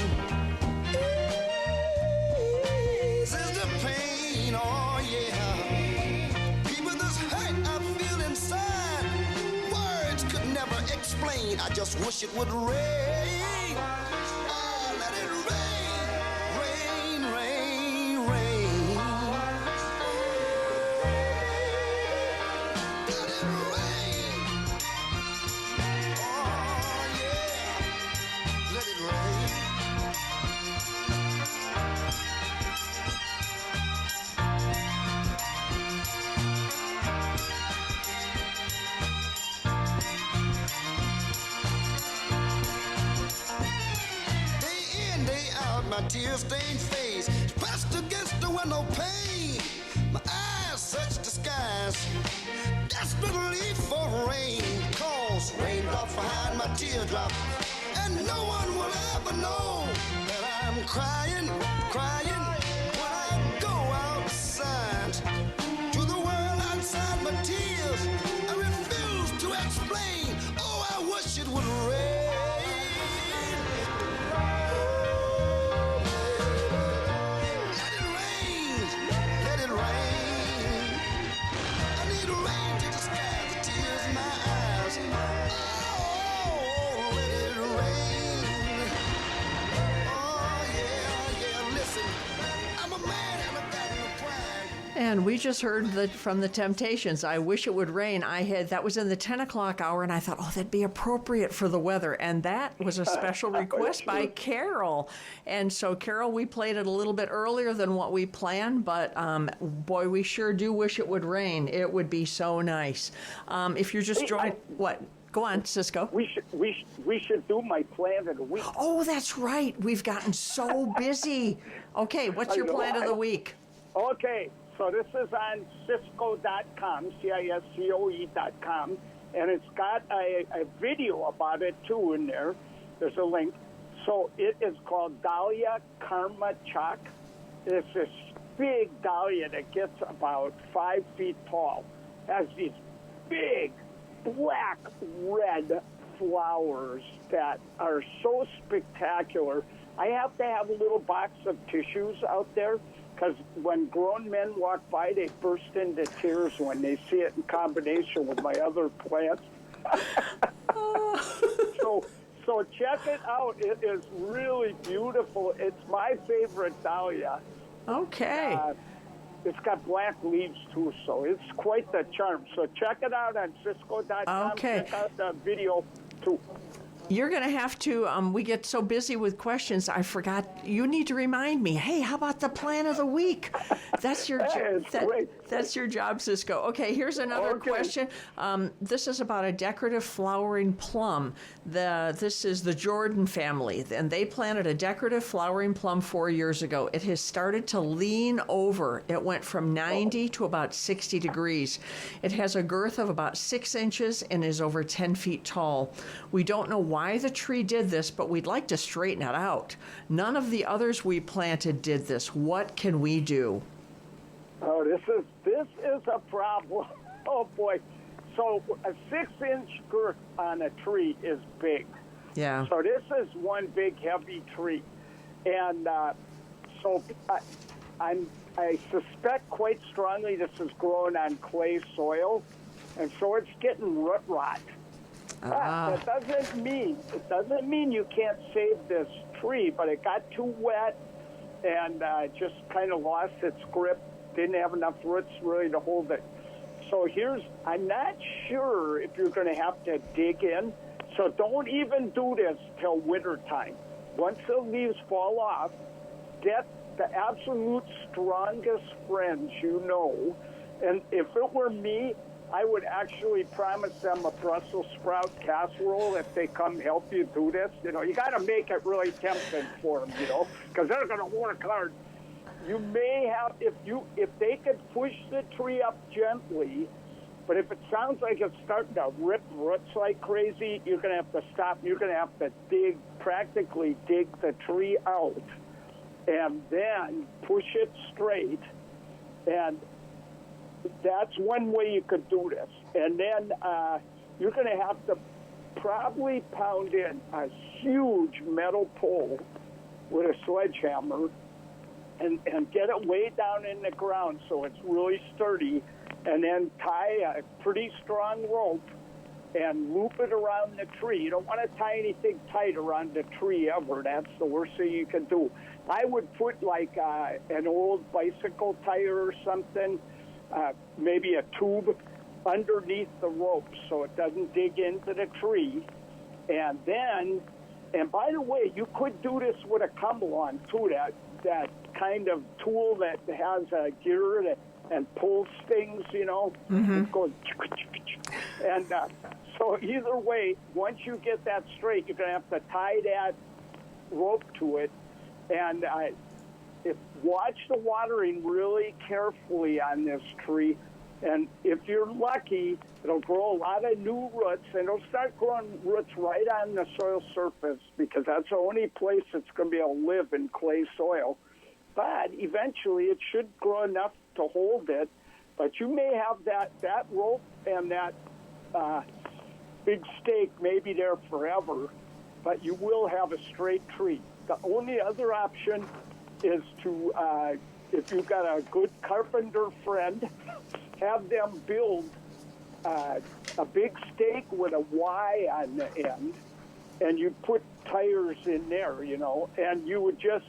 eases the pain, oh yeah. People this hurt I feel inside, words could never explain. I just wish it would rain. Oh, let it rain, rain, rain, rain. My tear-stained face pressed against the window pane. My eyes search the skies desperately for rain. 'Cause raindrops behind my teardrop, and no one will ever know that I'm crying, crying when I go outside. To the world outside my tears, I refuse to explain. Oh, I wish it would rain. And we just heard from the Temptations, I Wish It Would Rain. That was in the 10 o'clock hour, and I thought, oh, that'd be appropriate for the weather. And that was a special request by Carol. And so, Carol, we played it a little bit earlier than what we planned, but boy, we sure do wish it would rain. It would be so nice. If you're just joining, what? Go on, Ciscoe. We should do my plan of the week. Oh, that's right. We've gotten so busy. Okay, what's your plan of the week? Okay. So this is on Ciscoe.com, Ciscoe.com, and it's got a video about it, too, in there. There's a link. So it is called Dahlia Karma Chak. It's this big dahlia that gets about 5 feet tall. Has these big, black, red flowers that are so spectacular. I have to have a little box of tissues out there, because when grown men walk by, they burst into tears when they see it in combination with my other plants. So check it out. It is really beautiful. It's my favorite dahlia. Okay. It's got black leaves, too, so it's quite the charm. So check it out on Ciscoe.com. Okay. Check out the video, too. You're going to have to, we get so busy with questions, I forgot, you need to remind me, hey, how about the plan of the week? That's your that's your job, Ciscoe. Okay, here's another question. This is about a decorative flowering plum. This is the Jordan family, and they planted a decorative flowering plum 4 years ago. It has started to lean over. It went from 90 to about 60 degrees. It has a girth of about 6 inches and is over 10 feet tall. We don't know why the tree did this, but we'd like to straighten it out. None of the others we planted did this. What can we do? Oh, this is a problem. Oh boy. So a 6-inch girth on a tree is big. Yeah. So this is one big heavy tree, and so I suspect quite strongly this is growing on clay soil, and so it's getting root rot. But that doesn't mean you can't save this tree, but it got too wet and just kind of lost its grip. Didn't have enough roots really to hold it. So I'm not sure if you're going to have to dig in. So don't even do this till winter time. Once the leaves fall off, get the absolute strongest friends you know. And if it were me, I would actually promise them a Brussels sprout casserole if they come help you do this. You know, you got to make it really tempting for them, you know, because they're going to work hard. You may have, if they could push the tree up gently, but if it sounds like it's starting to rip roots like crazy, you're going to have to stop. You're going to have to practically dig the tree out, and then push it straight. And that's one way you could do this. And then you're going to have to probably pound in a huge metal pole with a sledgehammer and get it way down in the ground so it's really sturdy, and then tie a pretty strong rope and loop it around the tree. You don't want to tie anything tight around the tree ever. That's the worst thing you can do. I would put like an old bicycle tire or something, maybe a tube underneath the rope so it doesn't dig into the tree. And by the way, you could do this with a come-along too, that kind of tool that has a gear and pulls things, you know. Mm-hmm. It goes, and so either way, once you get that straight, you're going to have to tie that rope to it. And watch the watering really carefully on this tree. And if you're lucky, it'll grow a lot of new roots, and it'll start growing roots right on the soil surface because that's the only place it's going to be able to live in clay soil. But eventually it should grow enough to hold it. But you may have that rope and that big stake may be there forever, but you will have a straight tree. The only other option is to, if you've got a good carpenter friend, have them build a big stake with a Y on the end, and you put tires in there, you know, and you would just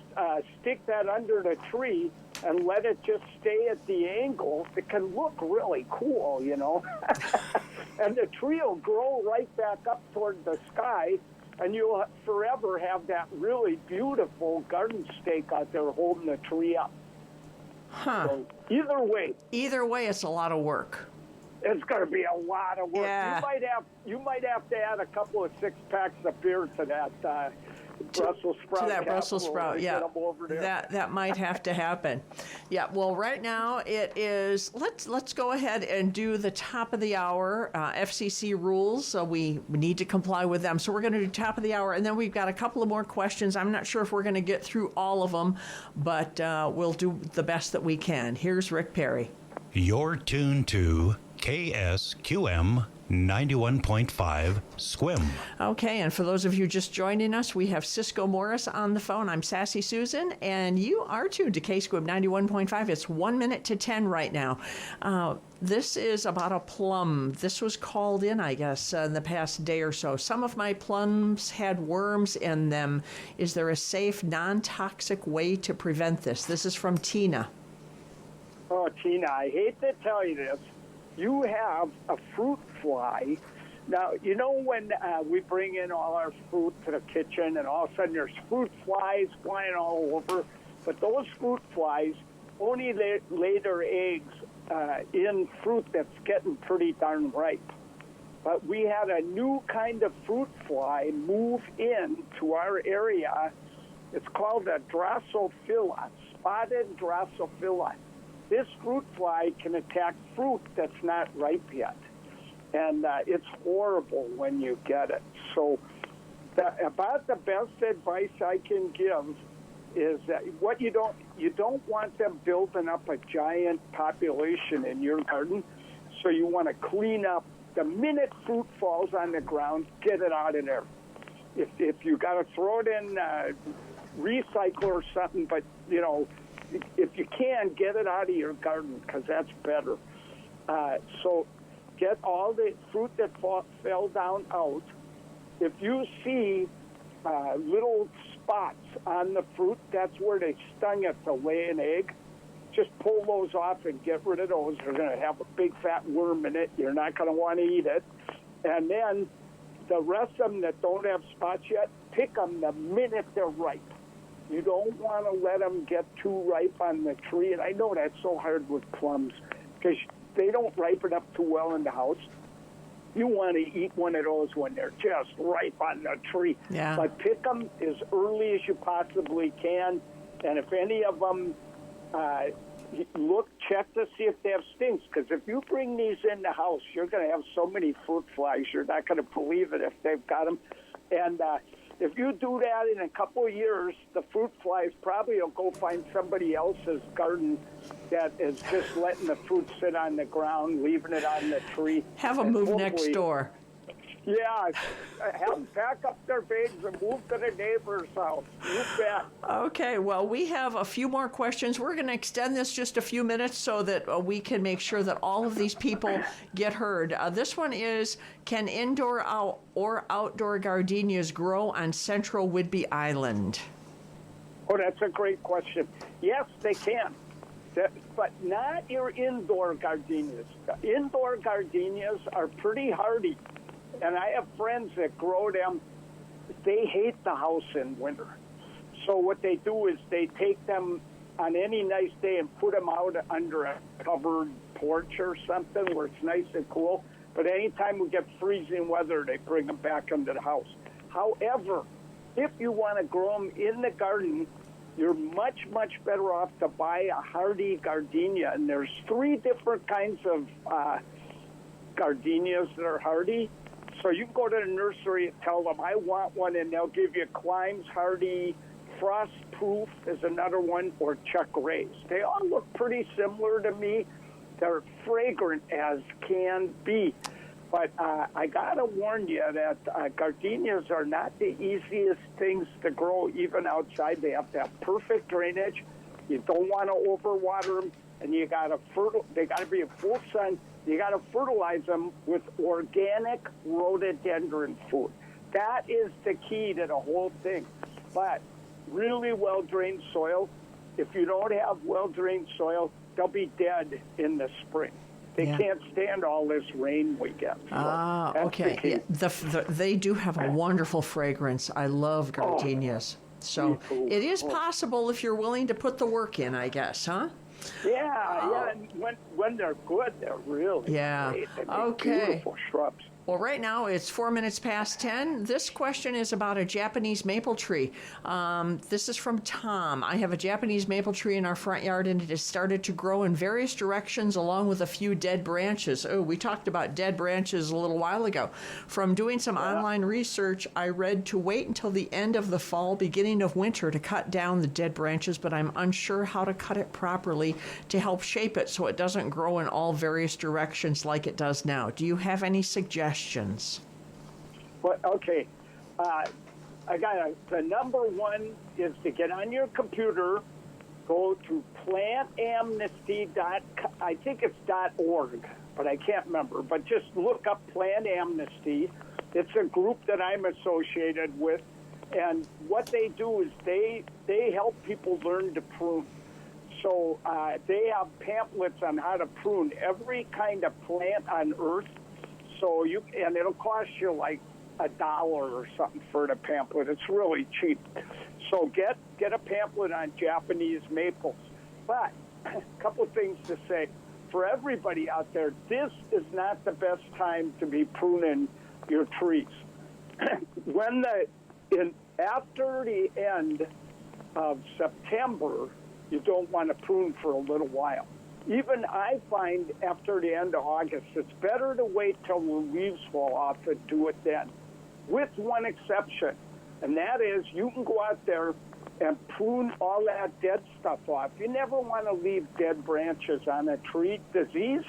stick that under the tree and let it just stay at the angle. It can look really cool, you know. And the tree will grow right back up toward the sky, and you'll forever have that really beautiful garden stake out there holding the tree up. Huh. So either way, it's a lot of work. It's going to be a lot of work. Yeah. You might have to add a couple of 6-packs of beer to that Brussels sprout. To that Brussels sprout, yeah. Get 'em over there. That might have to happen. Yeah. Well, right now it is. Let's go ahead and do the top of the hour FCC rules. So we need to comply with them. So we're going to do top of the hour, and then we've got a couple of more questions. I'm not sure if we're going to get through all of them, but we'll do the best that we can. Here's Rick Perry. You're tuned to KSQM 91.5 SQM. Okay, and for those of you just joining us, we have Ciscoe Morris on the phone. I'm Sassy Susan, and you are tuned to KSQM 91.5. It's 1 minute to 10 right now. This is about a plum. This was called in, I guess, in the past day or so. Some of my plums had worms in them. Is there a safe, non-toxic way to prevent this? This is from Tina. Oh, Tina, I hate to tell you this. You have a fruit fly Now, you know when we bring in all our fruit to the kitchen and all of a sudden there's fruit flies flying all over, but those fruit flies only lay their eggs in fruit that's getting pretty darn ripe. But we had a new kind of fruit fly move in to our area. It's called a Drosophila, spotted Drosophila. This fruit fly can attack fruit that's not ripe yet. And it's horrible when you get it. So about the best advice I can give is that what you don't want them building up a giant population in your garden. So you want to clean up the minute fruit falls on the ground, get it out of there. If you got to throw it in recycle or something, but if you can, get it out of your garden because that's better. So get all the fruit that fell down out. If you see little spots on the fruit, that's where they stung it to lay an egg. Just pull those off and get rid of those. They're going to have a big fat worm in it. You're not going to want to eat it. And then the rest of them that don't have spots yet, pick them the minute they're ripe. You don't want to let them get too ripe on the tree. And I know that's so hard with plums because they don't ripen up too well in the house. You want to eat one of those when they're just ripe on the tree. Yeah. But pick them as early as you possibly can. And if any of them check to see if they have stings, because if you bring these in the house, you're going to have so many fruit flies, you're not going to believe it if they've got them. And if you do that in a couple of years, the fruit flies probably will go find somebody else's garden that is just letting the fruit sit on the ground, leaving it on the tree. Have them move next door. Yeah, have them pack up their bags and move to the neighbor's house. You bet. Okay, well, we have a few more questions. We're going to extend this just a few minutes so that we can make sure that all of these people get heard. This one is, can indoor or outdoor gardenias grow on Central Whidbey Island? Oh, that's a great question. Yes, they can, but not your indoor gardenias. Indoor gardenias are pretty hardy. And I have friends that grow them. They hate the house in winter. So what they do is they take them on any nice day and put them out under a covered porch or something where it's nice and cool. But anytime we get freezing weather, they bring them back into the house. However, if you want to grow them in the garden, you're much, much better off to buy a hardy gardenia. And there's 3 different kinds of gardenias that are hardy. So you can go to the nursery and tell them, I want one, and they'll give you Climbs Hardy, Frost Proof is another one, or Chuck Rays. They all look pretty similar to me. They're fragrant as can be. But I got to warn you that gardenias are not the easiest things to grow even outside. They have to have perfect drainage. You don't want to overwater them, and they got to be in full sun. You got to fertilize them with organic rhododendron food. That is the key to the whole thing. But really well-drained soil, if you don't have well-drained soil, they'll be dead in the spring. They can't stand all this rain we get. So okay. They do have a wonderful fragrance. I love gardenias. So it is possible if you're willing to put the work in, I guess, huh? Yeah. And when they're good, they're really great. They make beautiful shrubs. Well, right now it's 4 minutes past 10. This question is about a Japanese maple tree. This is from Tom. I have a Japanese maple tree in our front yard, and it has started to grow in various directions along with a few dead branches. Oh, we talked about dead branches a little while ago. From doing some online research, I read to wait until the end of the fall, beginning of winter to cut down the dead branches, but I'm unsure how to cut it properly to help shape it so it doesn't grow in all various directions like it does now. Do you have any suggestions? Well, okay. I got the number one is to get on your computer, go to plantamnesty.com. I think it's .org, but I can't remember. But just look up Plant Amnesty. It's a group that I'm associated with, and what they do is they help people learn to prune. So they have pamphlets on how to prune every kind of plant on Earth. So and it'll cost you like $1 or something for the pamphlet. It's really cheap. So get a pamphlet on Japanese maples. But a couple things to say. For everybody out there, this is not the best time to be pruning your trees. After the end of September, you don't want to prune for a little while. Even I find after the end of August, it's better to wait till the leaves fall off and do it then, with one exception, and that is you can go out there and prune all that dead stuff off. You never want to leave dead branches on a tree. Disease,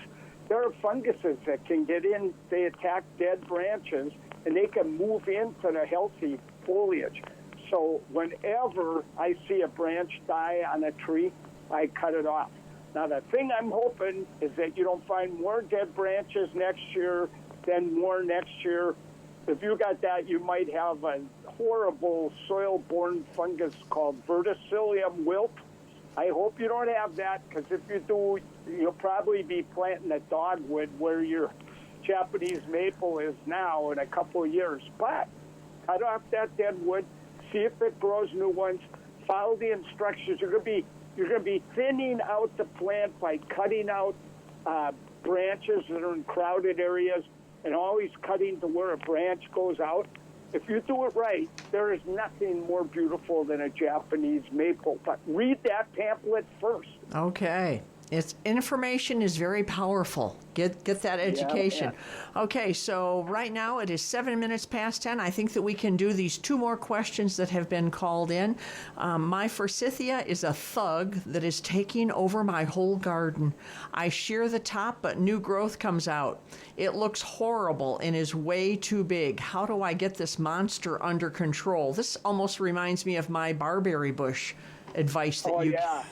there are funguses that can get in, they attack dead branches, and they can move into the healthy foliage. So whenever I see a branch die on a tree, I cut it off. Now, the thing I'm hoping is that you don't find more dead branches next year, then more next year. If you got that, you might have a horrible soil-borne fungus called verticillium wilt. I hope you don't have that, because if you do, you'll probably be planting a dogwood where your Japanese maple is now in a couple of years. But cut off that dead wood, see if it grows new ones, follow the instructions. You're going to be thinning out the plant by cutting out branches that are in crowded areas and always cutting to where a branch goes out. If you do it right, there is nothing more beautiful than a Japanese maple. But read that pamphlet first. Okay. It's information is very powerful. Get that education. Yeah. Okay, so right now it is 7 minutes past 10. I think that we can do these two more questions that have been called in. My forsythia is a thug that is taking over my whole garden. I shear the top, but new growth comes out. It looks horrible and is way too big. How do I get this monster under control? This almost reminds me of my barberry bush advice that yeah.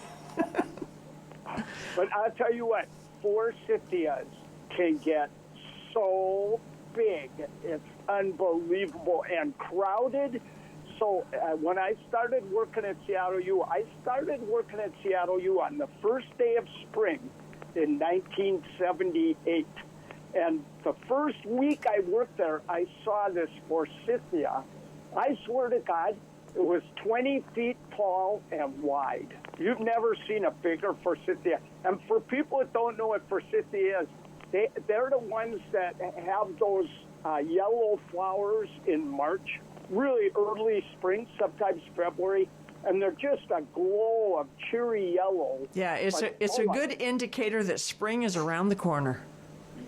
But I'll tell you what, forsythias can get so big. It's unbelievable and crowded. So when I started working at Seattle U, I started working at Seattle U on the first day of spring in 1978. And the first week I worked there, I saw this forsythia. I swear to God, it was 20 feet tall and wide. You've never seen a bigger forsythia. And for people that don't know what forsythia is, they're the ones that have those yellow flowers in March, really early spring, sometimes February, and they're just a glow of cheery yellow. Yeah, it's a good indicator that spring is around the corner.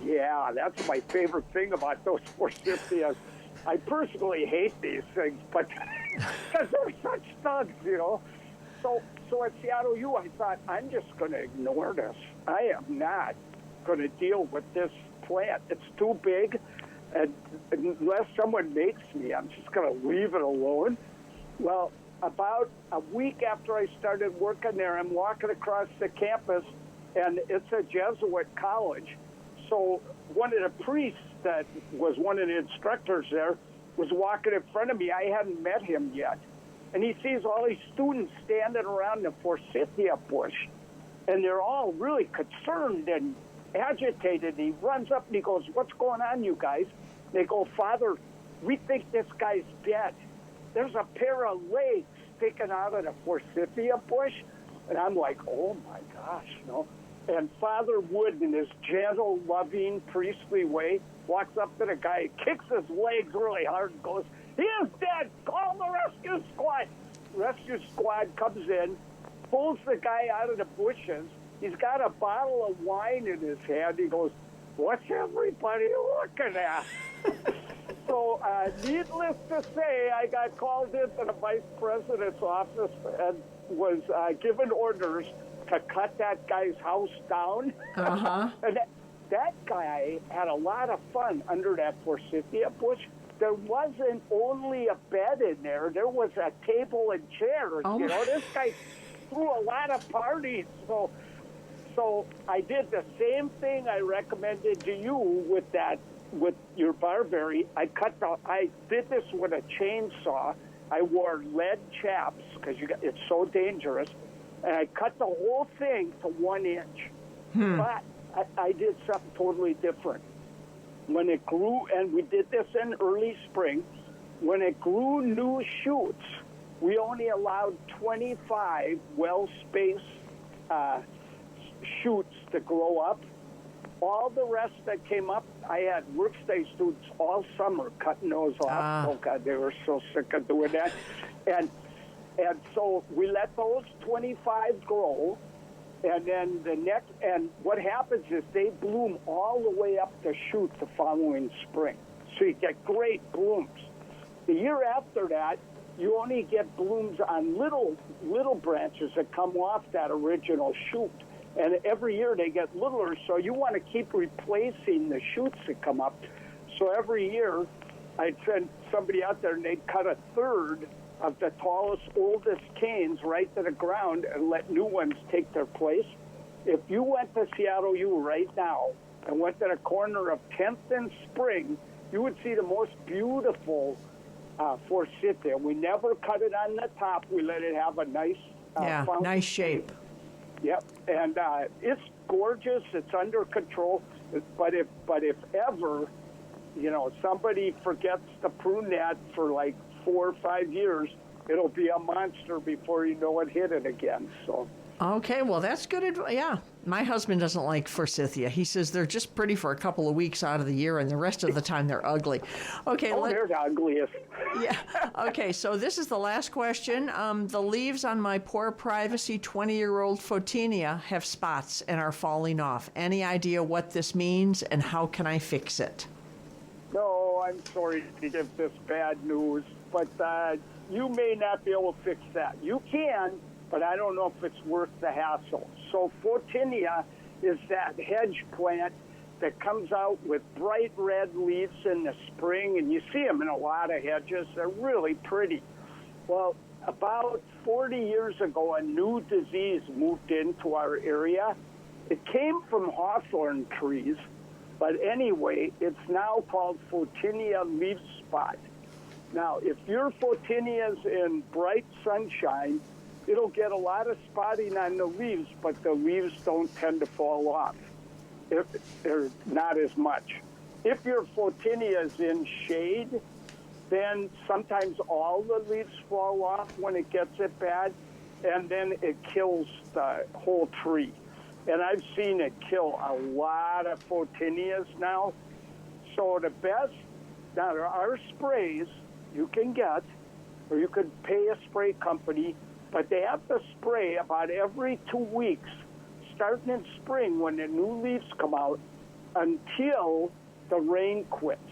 Yeah, that's my favorite thing about those forsythias. I personally hate these things, but because they're such thugs, you know. So at Seattle U, I thought, I'm just going to ignore this. I am not going to deal with this plant. It's too big, and unless someone makes me, I'm just going to leave it alone. Well, about a week after I started working there, I'm walking across the campus, and it's a Jesuit college. So one of the priests that was one of the instructors there was walking in front of me. I hadn't met him yet. And he sees all these students standing around the forsythia bush, and they're all really concerned and agitated. He runs up and he goes, "What's going on, you guys?" They go, "Father, we think this guy's dead. There's a pair of legs sticking out of the forsythia bush." And I'm like, oh, my gosh, you know. And Father Wood, in his gentle, loving, priestly way, walks up to the guy, kicks his legs really hard, and goes, "He is dead! Call the rescue squad!" Rescue squad comes in, pulls the guy out of the bushes. He's got a bottle of wine in his hand. He goes, "What's everybody looking at?" So, needless to say, I got called into the vice president's office and was given orders to cut that guy's house down. Uh-huh. And that guy had a lot of fun under that forsythia bush. There wasn't only a bed in there. There was a table and chairs. Oh, you know, this guy threw a lot of parties. So I did the same thing I recommended to you with your barberry. I did this with a chainsaw. I wore lead chaps because it's so dangerous, and I cut the whole thing to 1 inch. But I did something totally different. when it grew, and we did this in early spring, when it grew new shoots, we only allowed 25 well-spaced shoots to grow up. All the rest that came up, I had work-study students all summer cutting those off. Oh, God, they were so sick of doing that. And so we let those 25 grow, and then and what happens is they bloom all the way up to shoot the following spring. So you get great blooms. The year after that, you only get blooms on little branches that come off that original shoot. And every year they get littler, so you want to keep replacing the shoots that come up. So every year I'd send somebody out there and they'd cut a third of the tallest, oldest canes right to the ground and let new ones take their place. If you went to Seattle U right now and went to the corner of 10th and Spring, you would see the most beautiful forsythia. We never cut it on the top. We let it have a nice nice shape. Yep, and it's gorgeous. It's under control. But if ever, somebody forgets to prune that for like 4 or 5 years, it'll be a monster before you know it hit it again. So. Okay, well, that's good advice. Yeah, my husband doesn't like forsythia. He says they're just pretty for a couple of weeks out of the year, and the rest of the time they're ugly. Okay, they're the ugliest. Yeah. Okay, so this is the last question. The leaves on my poor privacy 20-year-old photinia have spots and are falling off. Any idea what this means, and how can I fix it? No, I'm sorry to give this bad news, but you may not be able to fix that. You can, but I don't know if it's worth the hassle. So photinia is that hedge plant that comes out with bright red leaves in the spring, and you see them in a lot of hedges. They're really pretty. Well, about 40 years ago, a new disease moved into our area. It came from hawthorn trees, but anyway, it's now called photinia leaf spot. Now, if your photinia's in bright sunshine, it'll get a lot of spotting on the leaves, but the leaves don't tend to fall off. If they're not as much. If your photinia is in shade, then sometimes all the leaves fall off when it gets it bad, and then it kills the whole tree. And I've seen it kill a lot of photinias now. So the best, now there are sprays you can get, or you could pay a spray company, but they have to spray about every 2 weeks, starting in spring when the new leaves come out, until the rain quits.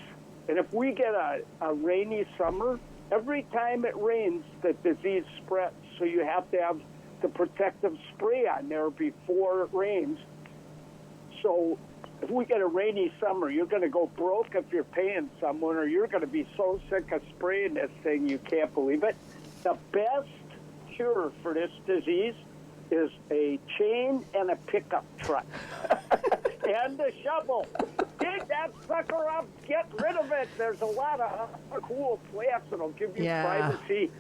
And if we get a rainy summer, every time it rains, the disease spreads. So you have to have the protective spray on there before it rains. So if we get a rainy summer, you're going to go broke if you're paying someone, or you're going to be so sick of spraying this thing you can't believe it. The best cure for this disease is a chain and a pickup truck and a shovel. Dig that sucker up, get rid of it. There's a lot of cool plants that'll give you privacy,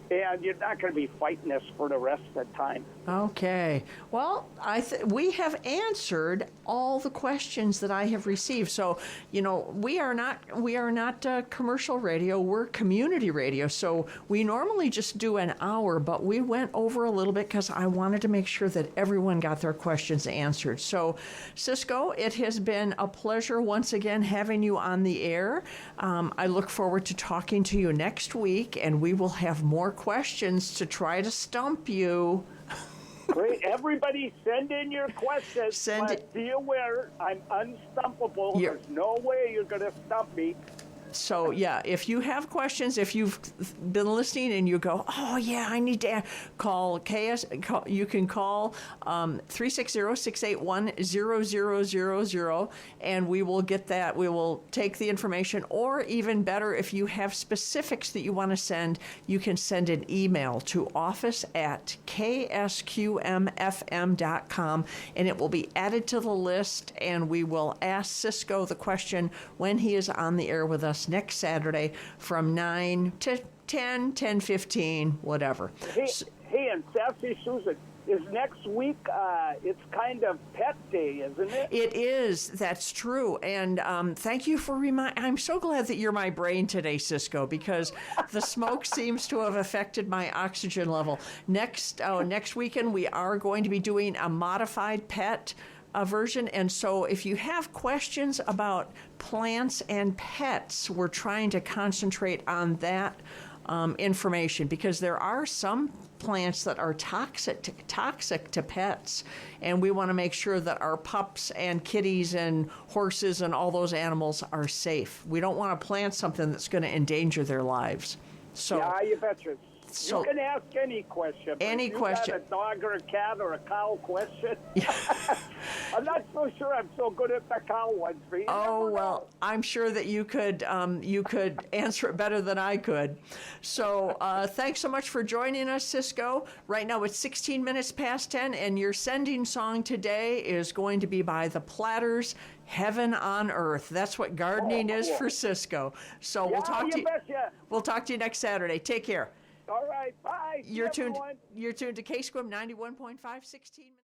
and you're not going to be fighting this for the rest of the time. Okay. Well, we have answered all the questions that I have received. So, we are not commercial radio. We're community radio. So we normally just do an hour, but we went over a little bit because I wanted to make sure that everyone got their questions answered. So, Ciscoe, it has been a pleasure once again having you on the air. I look forward to talking to you next week, and we will have more questions to try to stump you. Great. Everybody send in your questions. Be aware, I'm unstumpable. There's no way you're going to stump me. So, if you have questions, if you've been listening and you go, oh, yeah, I need to call you can call 360-681-0000, and we will get that. We will take the information, or even better, if you have specifics that you want to send, you can send an email to office@ksqmfm.com, and it will be added to the list, and we will ask Ciscoe the question when he is on the air with us next Saturday from 9 to 10, 10:15, whatever. Hey, and Sassy Susan, is next week. It's kind of pet day, isn't it? It is. That's true. And thank you for I'm so glad that you're my brain today, Ciscoe, because the smoke seems to have affected my oxygen level. Next weekend, we are going to be doing a modified pet version. And so if you have questions about plants and pets, we're trying to concentrate on that information, because there are some plants that are toxic to pets, and we want to make sure that our pups and kitties and horses and all those animals are safe. We don't want to plant something that's going to endanger their lives. So yeah, you betcha. So, you can ask any question. Any if you question. got a dog or a cat or a cow question. I'm not so sure I'm so good at the cow ones. But I'm sure that you could answer it better than I could. So thanks so much for joining us, Ciscoe. Right now it's 16 minutes past 10, and your sending song today is going to be by the Platters, Heaven on Earth. That's what gardening is for Ciscoe. So we'll talk to you. Betcha. We'll talk to you next Saturday. Take care. All right, bye. You're tuned to KSQM 91.5, 16 minutes.